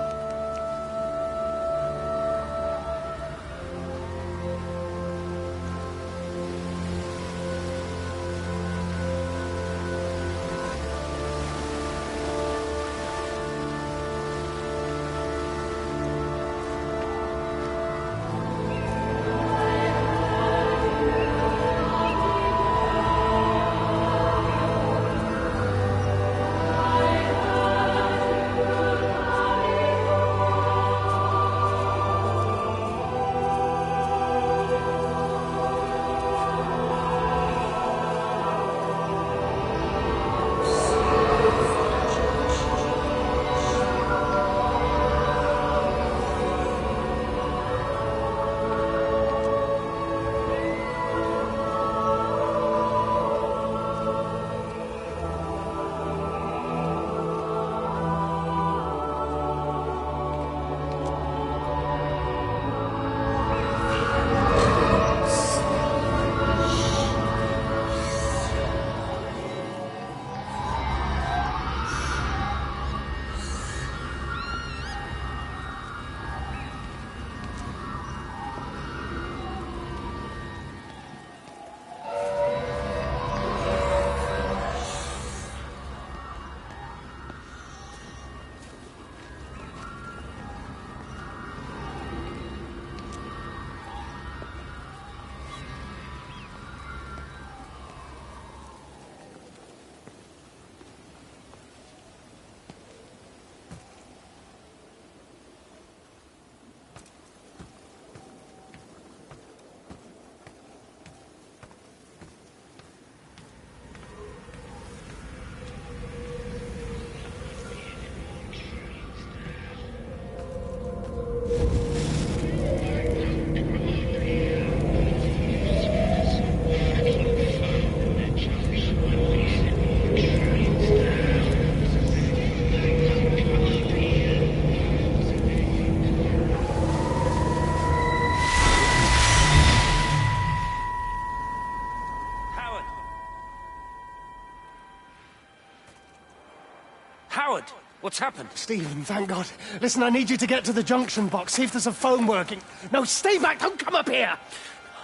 Howard, what's happened? Stephen, thank God. Listen, I need you to get to the junction box, see if there's a phone working. No, stay back, don't come up here!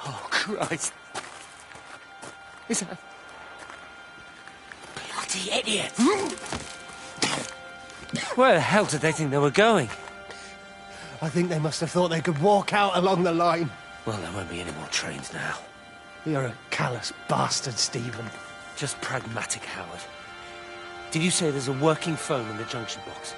Oh, Christ. Is that... Bloody idiot! Where the hell did they think they were going? I think they must have thought they could walk out along the line. Well, there won't be any more trains now. You're a callous bastard, Stephen. Just pragmatic, Howard. Did you say there's a working phone in the junction box?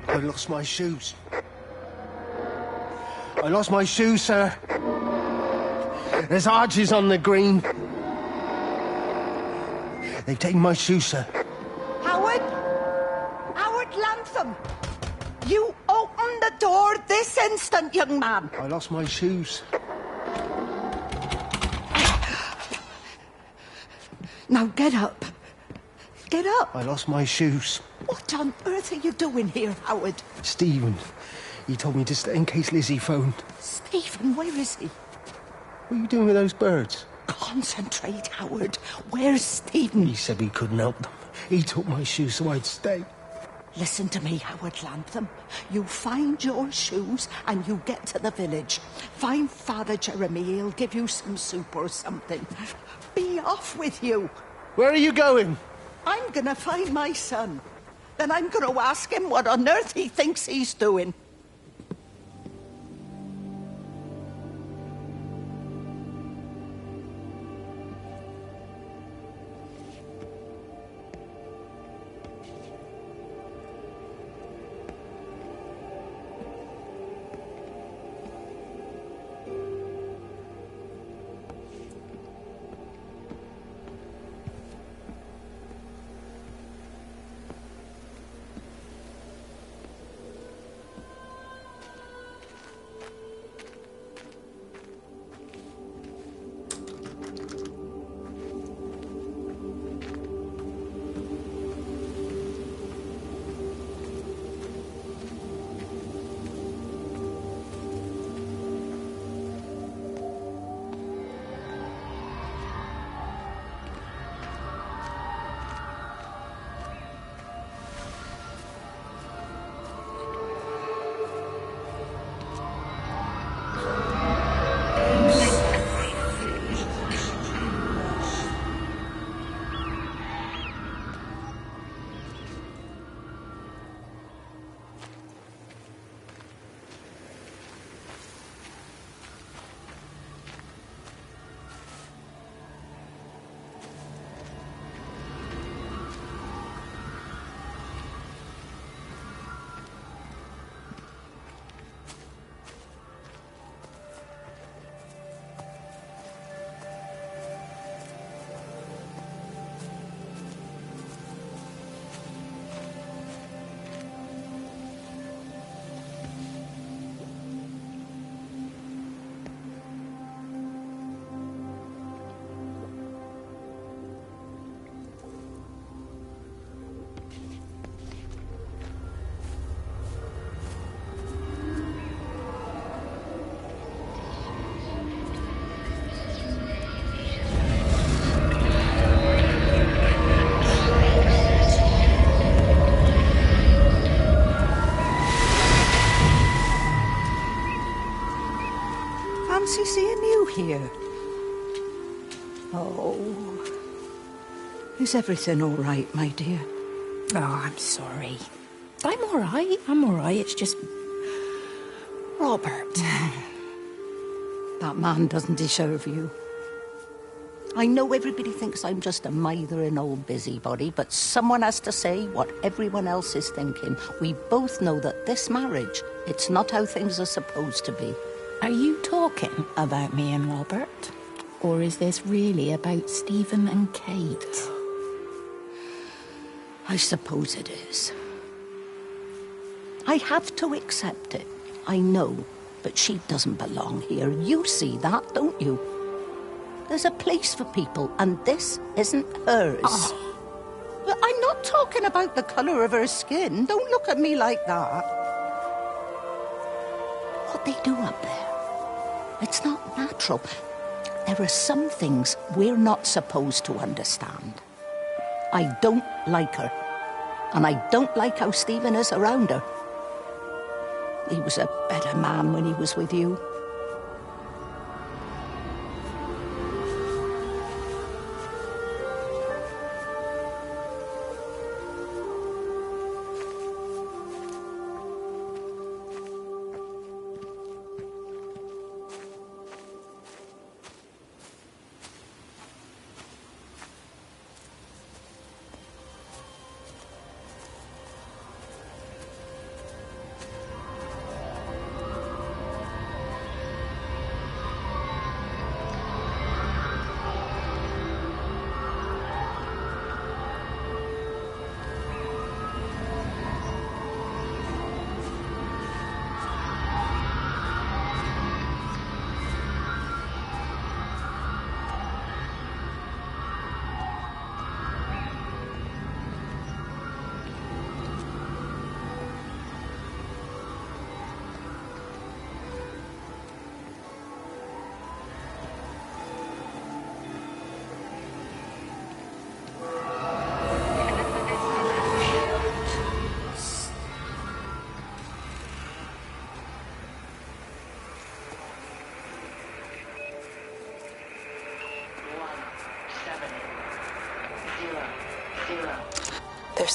I lost my shoes. I lost my shoes, sir. There's arches on the green. They've taken my shoes, sir. Howard! Howard Lantham! You open the door this instant, young man! I lost my shoes. Now get up. Get up. I lost my shoes. What on earth are you doing here, Howard? Stephen, he told me to stay in case Lizzie phoned. Stephen, where is he? What are you doing with those birds? Concentrate, Howard. Where's Stephen? He said we couldn't help them. He took my shoes so I'd stay. Listen to me, Howard Lantham. You find your shoes and you get to the village. Find Father Jeremy. He'll give you some soup or something. Be off with you. Where are you going? I'm gonna find my son. Then I'm gonna ask him what on earth he thinks he's doing. Fancy seeing you here. Oh. Is everything all right, my dear? Oh, I'm sorry. I'm all right. I'm all right. It's just... Robert. That man doesn't deserve you. I know everybody thinks I'm just a mithering old busybody, but someone has to say what everyone else is thinking. We both know that this marriage, it's not how things are supposed to be. Are you talking about me and Robert? Or is this really about Stephen and Kate? I suppose it is. I have to accept it. I know, but she doesn't belong here. You see that, don't you? There's a place for people, and this isn't hers. Oh. But I'm not talking about the colour of her skin. Don't look at me like that. What they do up there, it's not natural. There are some things we're not supposed to understand. I don't like her. And I don't like how Stephen is around her. He was a better man when he was with you.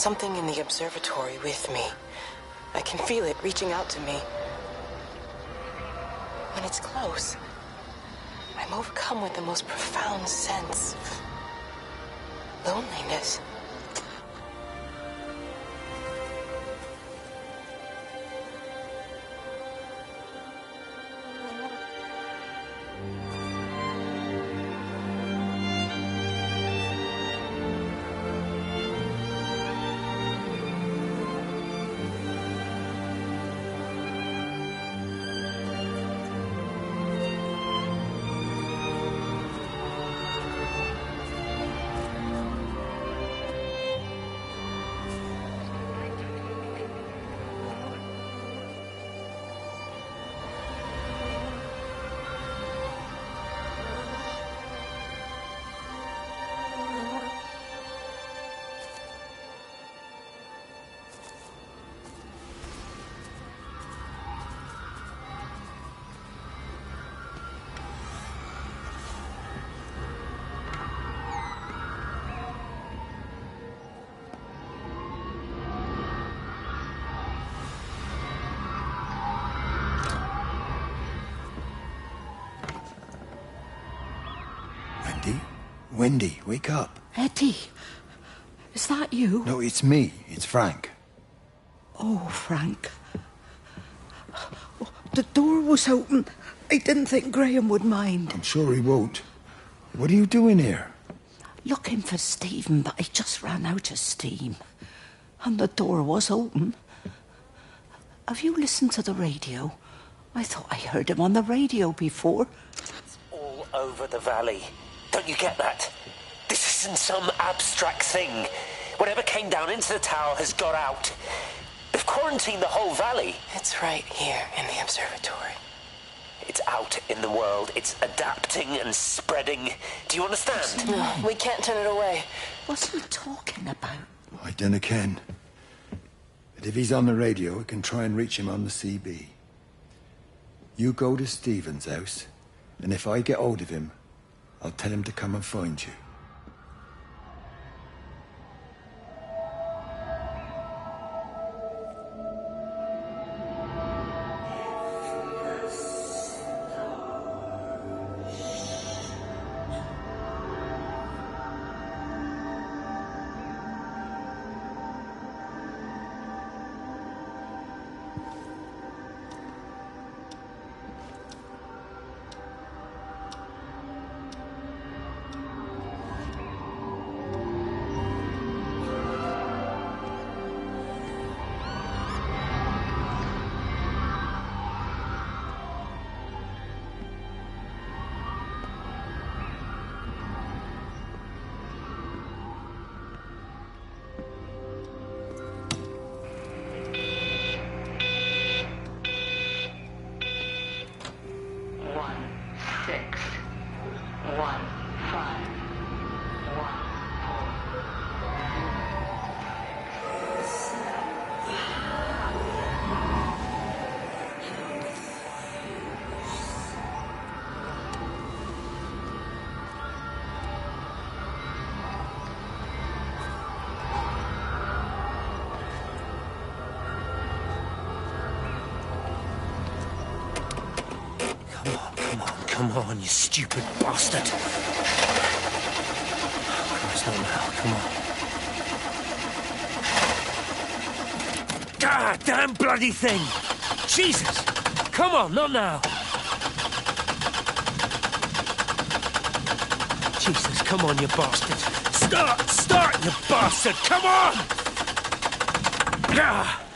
something in the observatory with me. I can feel it reaching out to me. When it's close, I'm overcome with the most profound sense of loneliness. Wendy, wake up. Eddie, is that you? No, it's me. It's Frank. Oh, Frank. The door was open. I didn't think Graham would mind. I'm sure he won't. What are you doing here? Looking for Stephen, but I just ran out of steam. And the door was open. Have you listened to the radio? I thought I heard him on the radio before. It's all over the valley. Don't you get that? This isn't some abstract thing. Whatever came down into the tower has got out. They've quarantined the whole valley. It's right here in the observatory. It's out in the world. It's adapting and spreading. Do you understand? No, we can't turn it away. What's he talking about? I dunno ken. But if he's on the radio, we can try and reach him on the CB. You go to Stephen's house, and if I get hold of him, I'll tell him to come and find you. Come on, you stupid bastard. Christ, not now. Come on. God damn bloody thing! Jesus! Come on, not now. Jesus, come on, you bastard. Start, you bastard! Come on! Ah!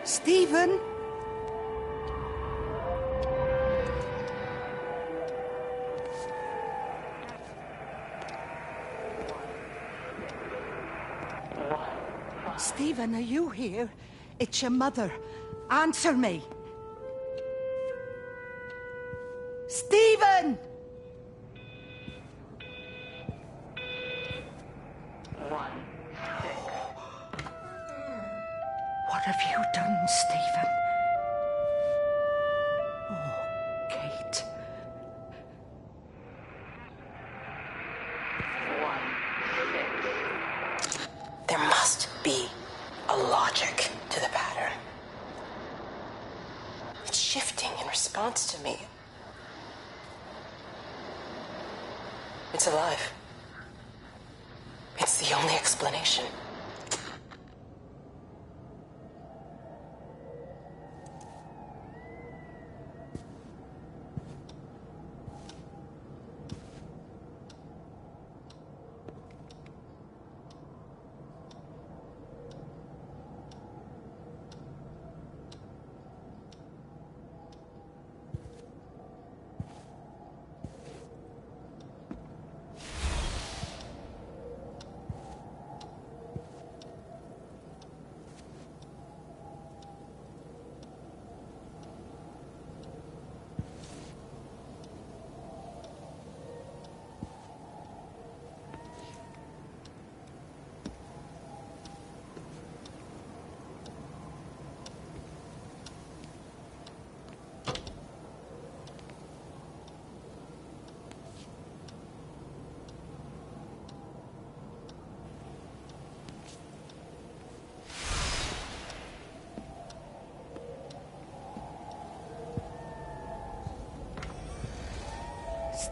Stephen? Stephen, are you here? It's your mother. Answer me. Stephen! What have you done, Stephen? Oh, Kate. There must be a logic to the pattern. It's shifting in response to me. It's alive. It's the only explanation.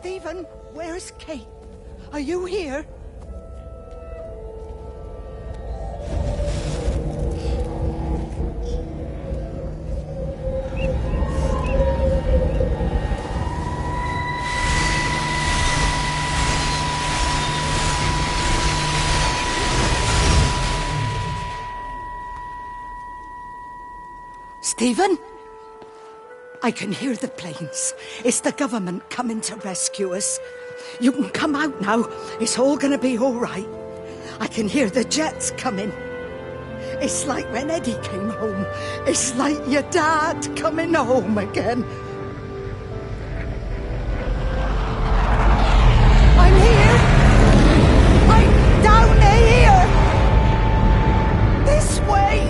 Stephen, where's Kate? Are you here? Stephen? I can hear the planes. It's the government coming to rescue us. You can come out now. It's all gonna be all right. I can hear the jets coming. It's like when Eddie came home. It's like your dad coming home again. I'm here. I'm down here. This way.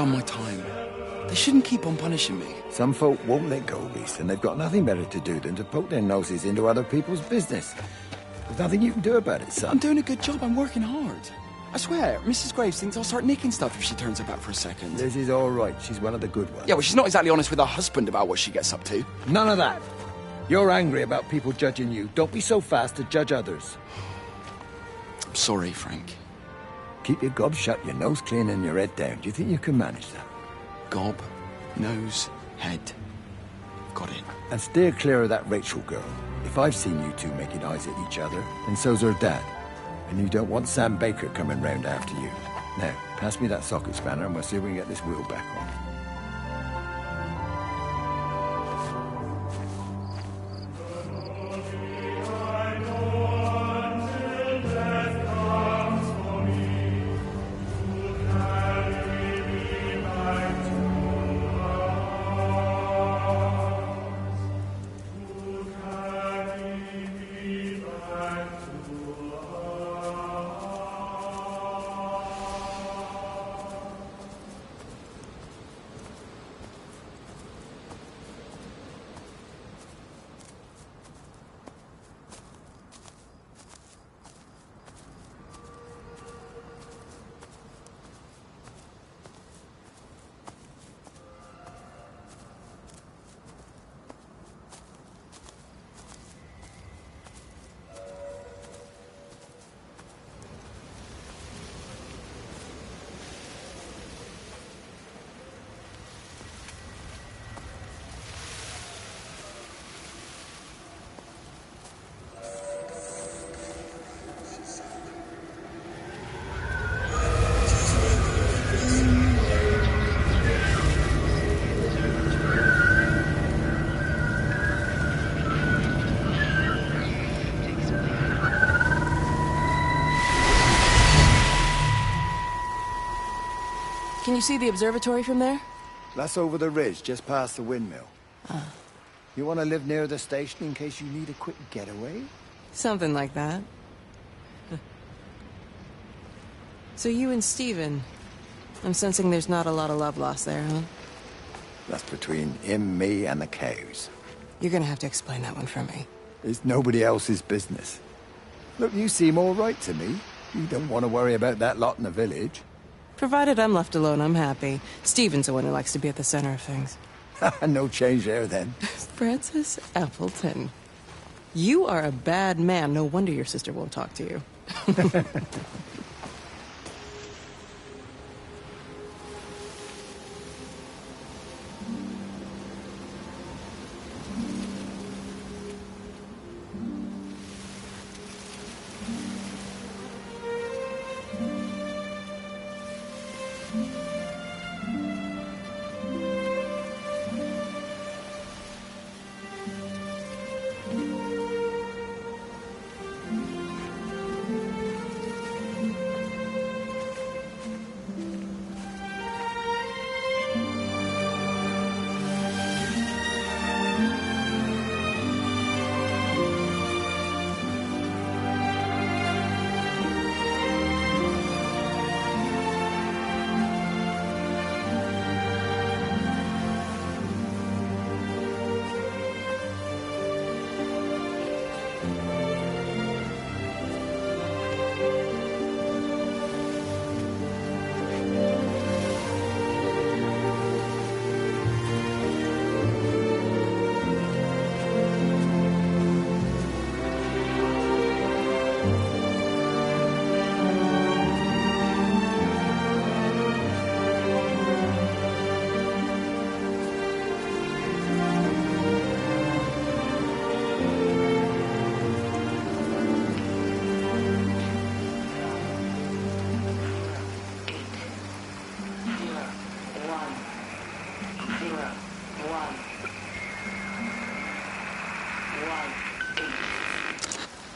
done my time. They shouldn't keep on punishing me. Some folk won't let go, Reese, and they've got nothing better to do than to poke their noses into other people's business. There's nothing you can do about it, son. I'm doing a good job. I'm working hard. I swear, Mrs. Graves thinks I'll start nicking stuff if she turns her back for a second. Lizzie's all right. She's one of the good ones. Yeah, well, she's not exactly honest with her husband about what she gets up to. None of that. You're angry about people judging you. Don't be so fast to judge others. I'm sorry, Frank. Keep your gob shut, your nose clean, and your head down. Do you think you can manage that? Gob, nose, head. Got it. And steer clear of that Rachel girl. If I've seen you two making eyes at each other, then so's her dad. And you don't want Sam Baker coming round after you. Now, pass me that socket spanner and we'll see if we can get this wheel back on. Can you see the observatory from there? That's over the ridge, just past the windmill. Ah. You want to live near the station in case you need a quick getaway? Something like that. So you and Stephen, I'm sensing there's not a lot of love lost there, huh? That's between him, me, and the cows. You're gonna have to explain that one for me. It's nobody else's business. Look, you seem all right to me. You don't want to worry about that lot in the village. Provided I'm left alone, I'm happy. Stephen's the one who likes to be at the center of things. No change there, then. Francis Appleton. You are a bad man. No wonder your sister won't talk to you.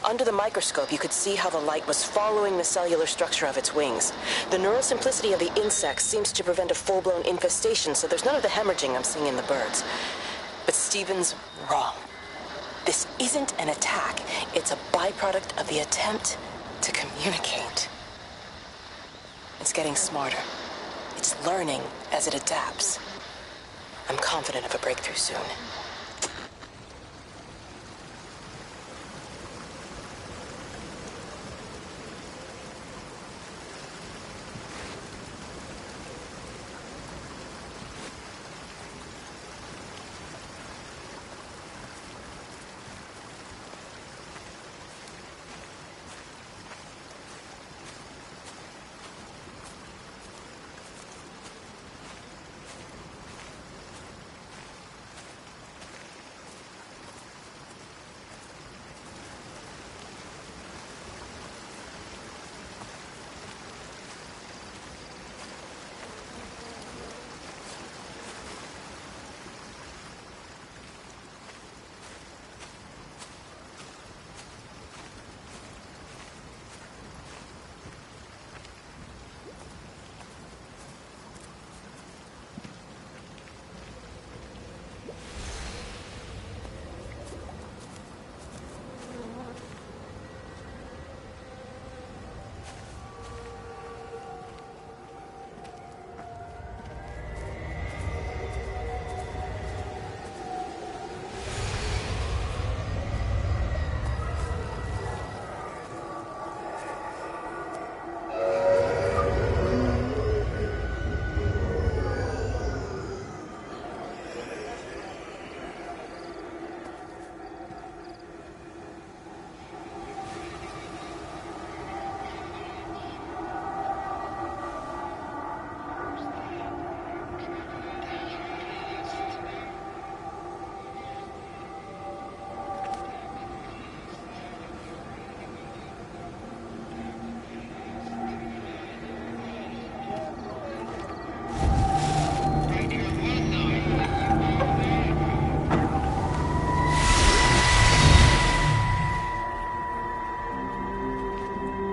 Under the microscope, you could see how the light was following the cellular structure of its wings. The neural simplicity of the insects seems to prevent a full-blown infestation, so there's none of the hemorrhaging I'm seeing in the birds. But Stephen's wrong. This isn't an attack. It's a byproduct of the attempt to communicate. It's getting smarter. It's learning as it adapts. I'm confident of a breakthrough soon.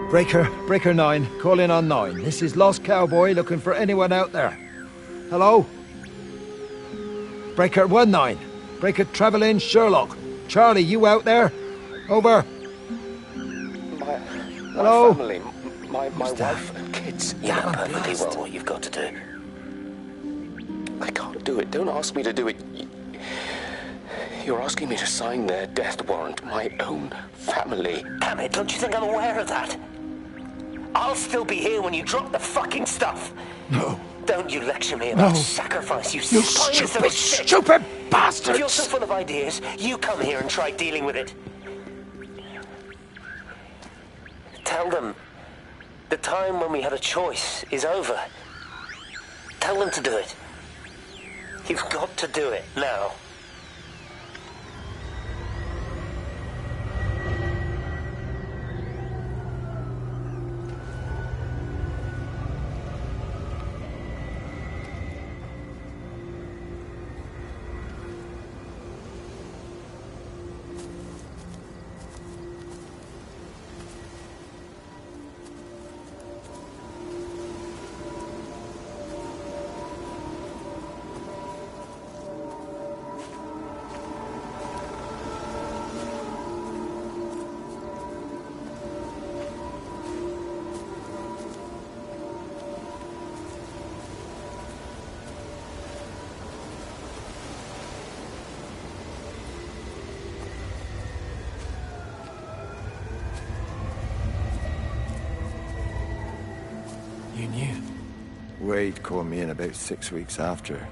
Breaker 9, call in on 9. This is Lost Cowboy looking for anyone out there. Hello? Breaker 19. Breaker Travelin' Sherlock. Charlie, you out there? Over. Hello? My family, my wife and kids. You know perfectly well what you've got to do. I can't do it. Don't ask me to do it. You're asking me to sign their death warrant. My own family. Damn it, don't you think I'm aware of that? I'll still be here when you drop the fucking stuff. No. Don't you lecture me about sacrifice, you spineless little shit. Stupid bastards! If you're so full of ideas, you come here and try dealing with it. Tell them the time when we had a choice is over. Tell them to do it. You've got to do it now. You knew? Wade called me in about 6 weeks after,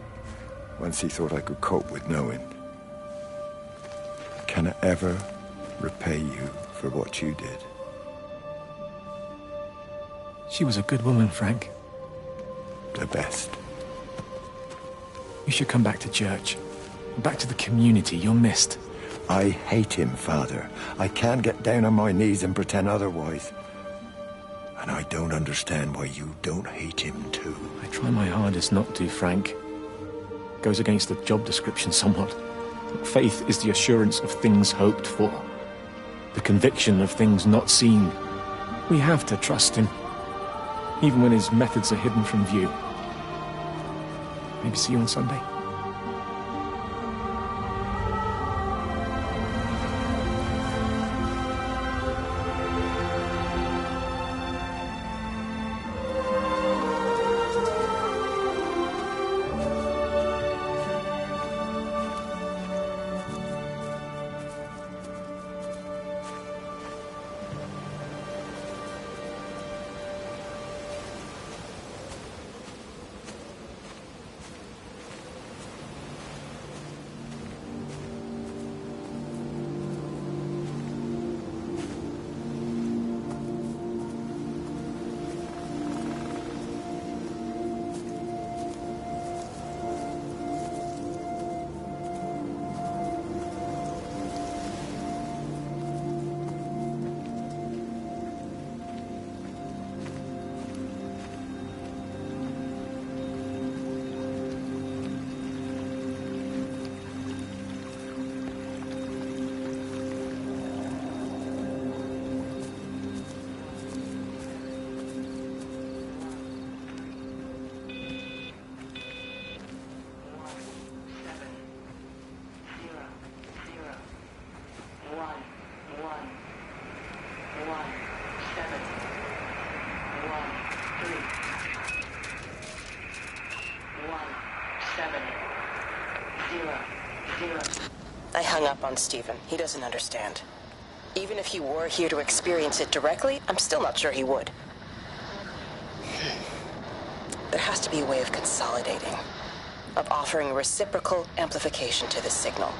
once he thought I could cope with knowing. Can I ever repay you for what you did? She was a good woman, Frank. The best. You should come back to church. Back to the community you're missed. I hate him, Father. I can't get down on my knees and pretend otherwise. And I don't understand why you don't hate him too. I try my hardest not to, Frank. Goes against the job description somewhat. Faith is the assurance of things hoped for. The conviction of things not seen. We have to trust him, even when his methods are hidden from view. Maybe see you on Sunday. I hung up on Stephen. He doesn't understand. Even if he were here to experience it directly, I'm still not sure he would. There has to be a way of consolidating, of offering reciprocal amplification to this signal.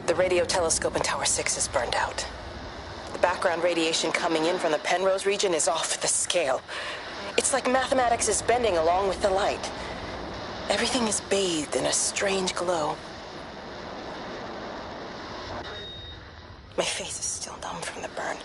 The radio telescope in Tower 6 is burned out. The background radiation coming in from the Penrose region is off the scale. It's like mathematics is bending along with the light. Everything is bathed in a strange glow. My face is still numb from the burn.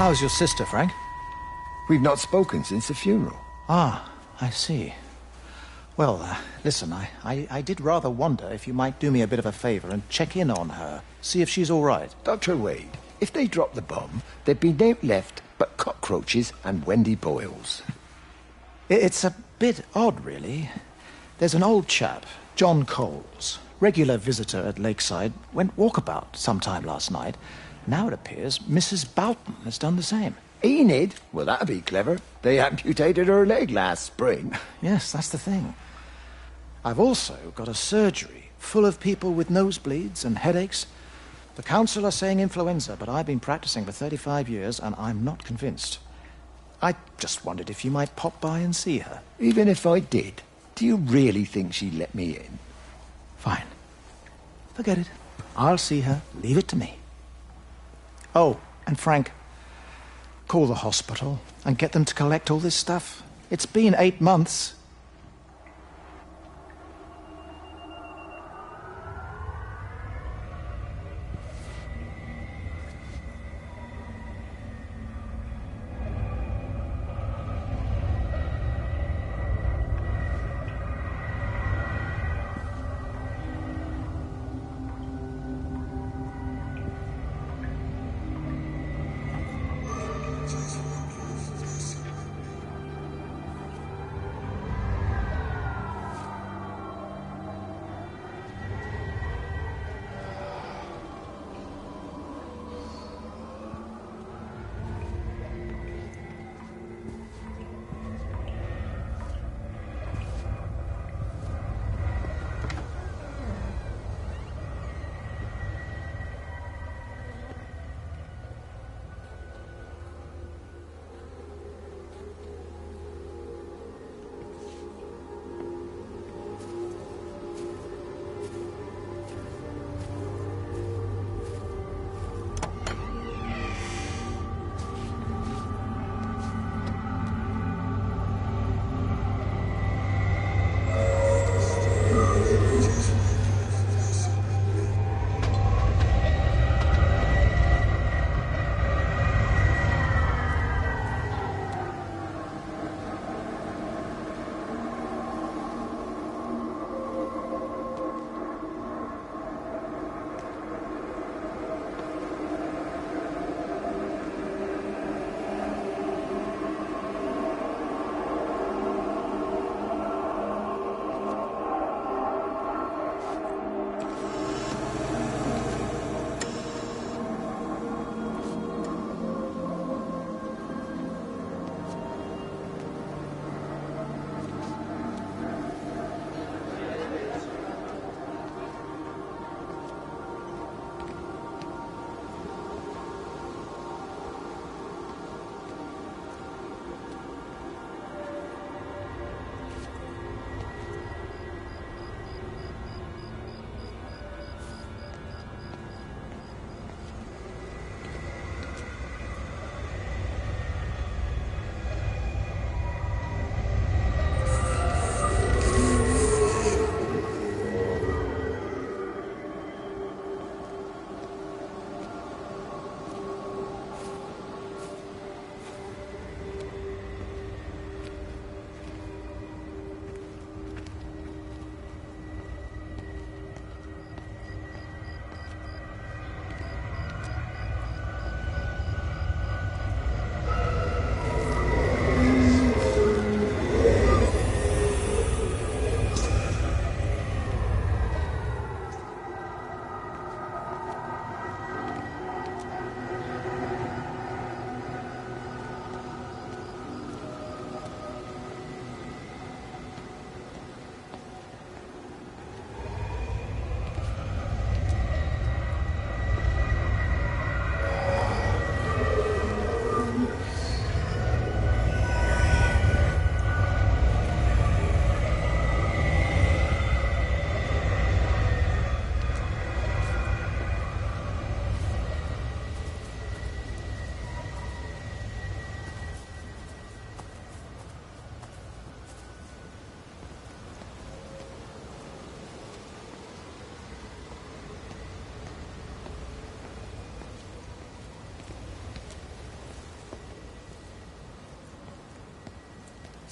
How's your sister, Frank? We've not spoken since the funeral. Ah, I see. Well, listen, I did rather wonder if you might do me a bit of a favor and check in on her, see if she's all right. Dr. Wade, if they dropped the bomb, there'd be no left but cockroaches and Wendy Boyles. It's a bit odd, really. There's an old chap, John Coles, regular visitor at Lakeside, went walkabout sometime last night. Now it appears Mrs. Boughton has done the same. Enid? Well, that'd be clever. They amputated her leg last spring. Yes, that's the thing. I've also got a surgery full of people with nosebleeds and headaches. The council are saying influenza, but I've been practicing for 35 years and I'm not convinced. I just wondered if you might pop by and see her. Even if I did, do you really think she'd let me in? Fine. Forget it. I'll see her. Leave it to me. Oh, and Frank, call the hospital and get them to collect all this stuff. It's been 8 months.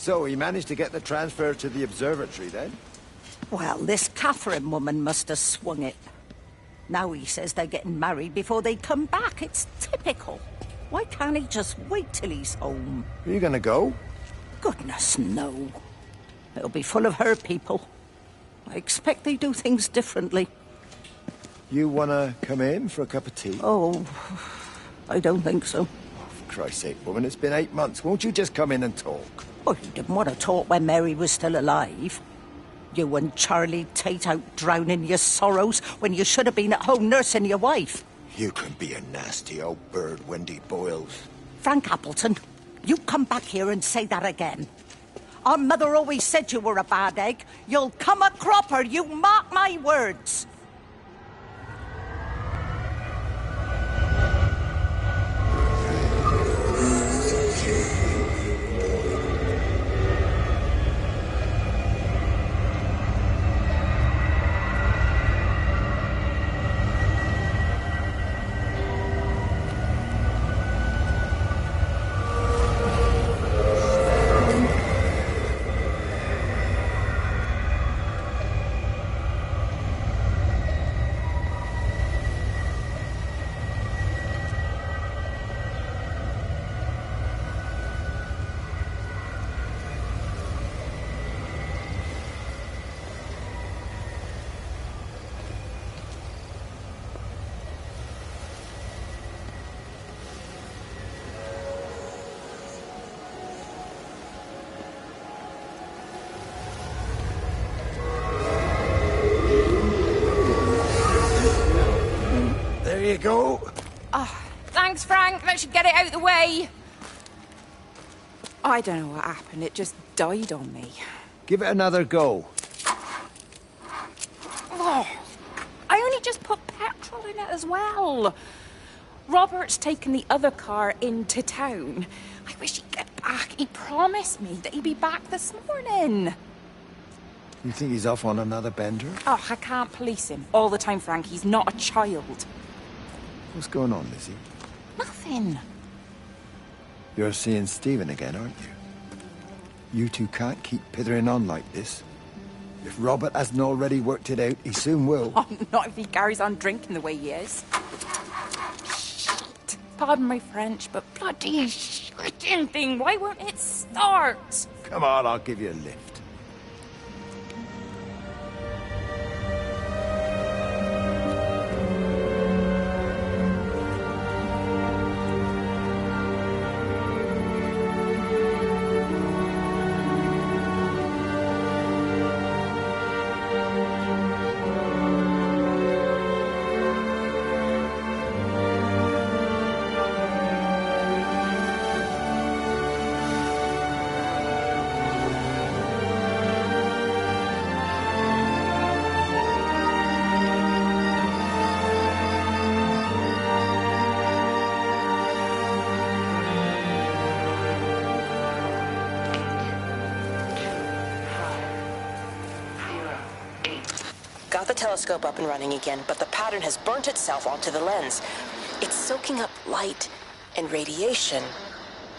So he managed to get the transfer to the observatory then? Well, this Catherine woman must have swung it. Now he says they're getting married before they come back. It's typical. Why can't he just wait till he's home? Are you gonna go? Goodness, no. It'll be full of her people. I expect they do things differently. You wanna come in for a cup of tea? Oh, I don't think so. For Christ's sake, woman, it's been 8 months. Won't you just come in and talk? Oh, you didn't want to talk when Mary was still alive. You and Charlie Tate out drowning your sorrows when you should have been at home nursing your wife. You can be a nasty old bird, Wendy Boyles. Frank Appleton, you come back here and say that again. Our mother always said you were a bad egg. You'll come a cropper, you mark my words. There you go. Oh, thanks, Frank. That should get it out of the way. I don't know what happened. It just died on me. Give it another go. Oh, I only just put petrol in it as well. Robert's taken the other car into town. I wish he'd get back. He promised me that he'd be back this morning. You think he's off on another bender? Oh, I can't police him all the time, Frank. He's not a child. What's going on, Lizzie? Nothing. You're seeing Stephen again, aren't you? You two can't keep pithering on like this. If Robert hasn't already worked it out, he soon will. Oh, not if he carries on drinking the way he is. Shit. Pardon my French, but bloody shitting thing, why won't it start? Come on, I'll give you a lift. Got the telescope up and running again, but the pattern has burnt itself onto the lens. It's soaking up light and radiation,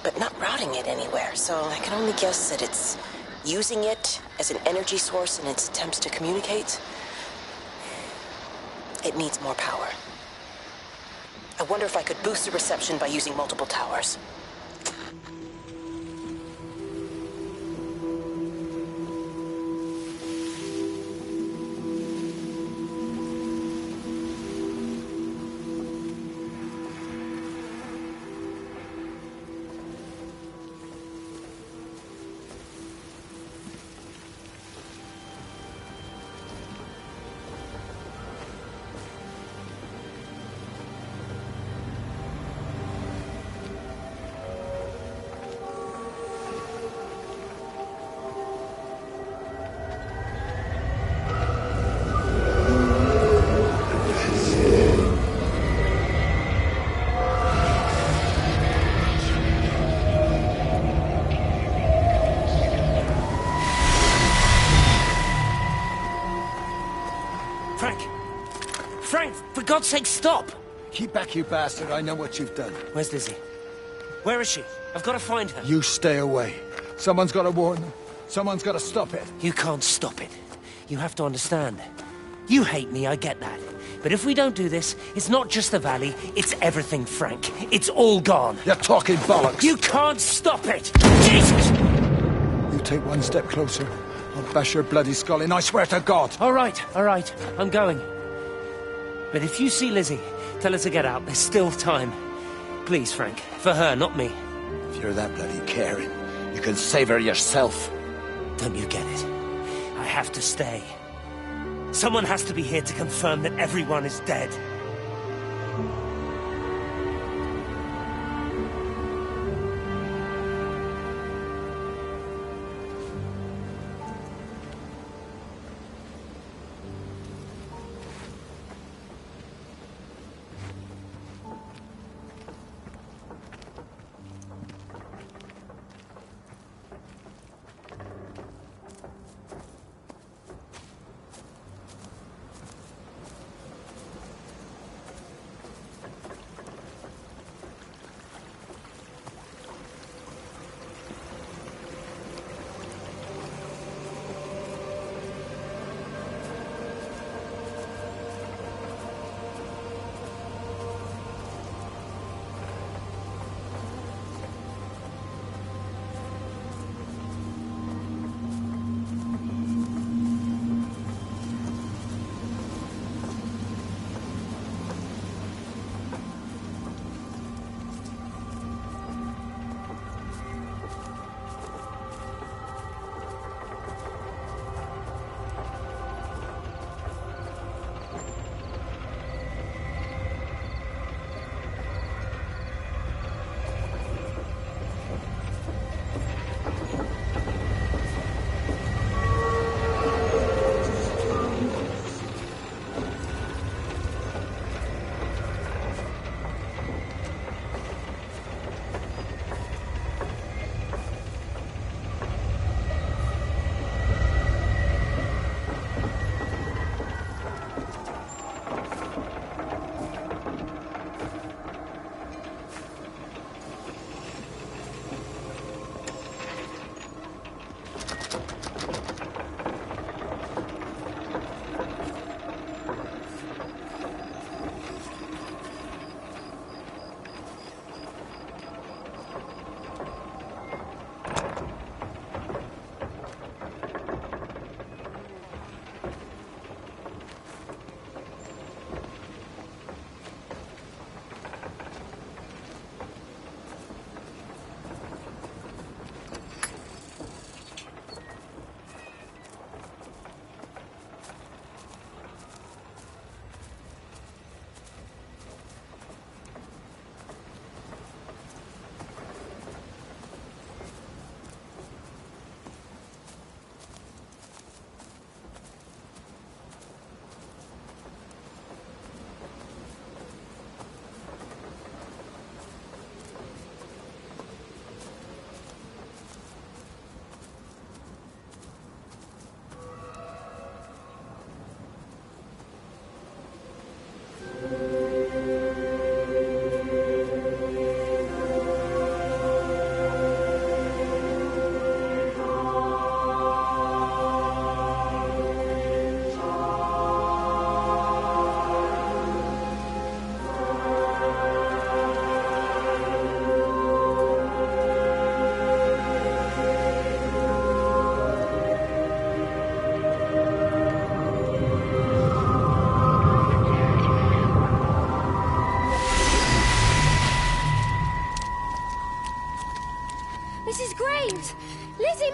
but not routing it anywhere, so I can only guess that it's using it as an energy source in its attempts to communicate. It needs more power. I wonder if I could boost the reception by using multiple towers. Frank, for God's sake, stop! Keep back, you bastard. I know what you've done. Where's Lizzie? Where is she? I've got to find her. You stay away. Someone's got to warn them. Someone's got to stop it. You can't stop it. You have to understand. You hate me, I get that. But if we don't do this, it's not just the valley, it's everything, Frank. It's all gone. You're talking bollocks. You can't stop it! Jesus! You take one step closer, I'll bash your bloody skull in, I swear to God. All right, I'm going. But if you see Lizzie, tell her to get out. There's still time. Please, Frank. For her, not me. If you're that bloody caring, you can save her yourself. Don't you get it? I have to stay. Someone has to be here to confirm that everyone is dead.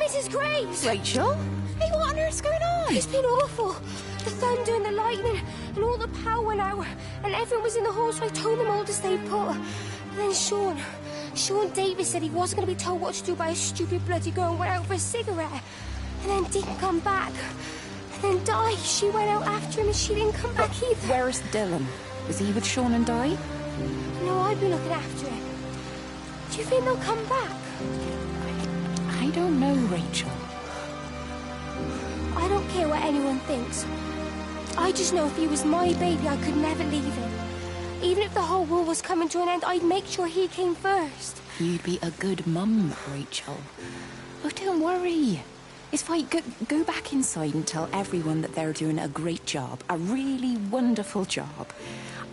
Mrs. Graves! Rachel? Hey, what on earth's going on? It's been awful. The thunder and the lightning and all the power went out and everyone was in the hall, so I told them all to stay put. And then Sean Davis said he wasn't going to be told what to do by a stupid bloody girl and went out for a cigarette. And then didn't come back. And then Di, she went out after him and she didn't come back either. Where's Dylan? Is he with Sean and Di? No, I'd be looking after him. Do you think they'll come back? I don't know, Rachel. I don't care what anyone thinks. I just know if he was my baby, I could never leave him. Even if the whole world was coming to an end, I'd make sure he came first. You'd be a good mum, Rachel. Oh, don't worry. It's fine. Go back inside and tell everyone that they're doing a great job. A really wonderful job.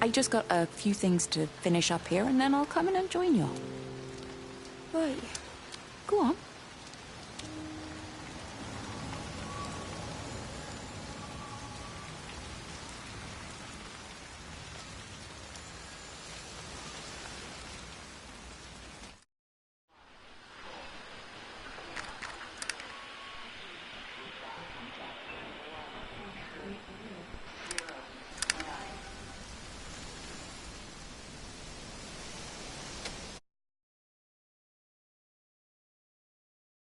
I just got a few things to finish up here, and then I'll come in and join you. Right. Go on.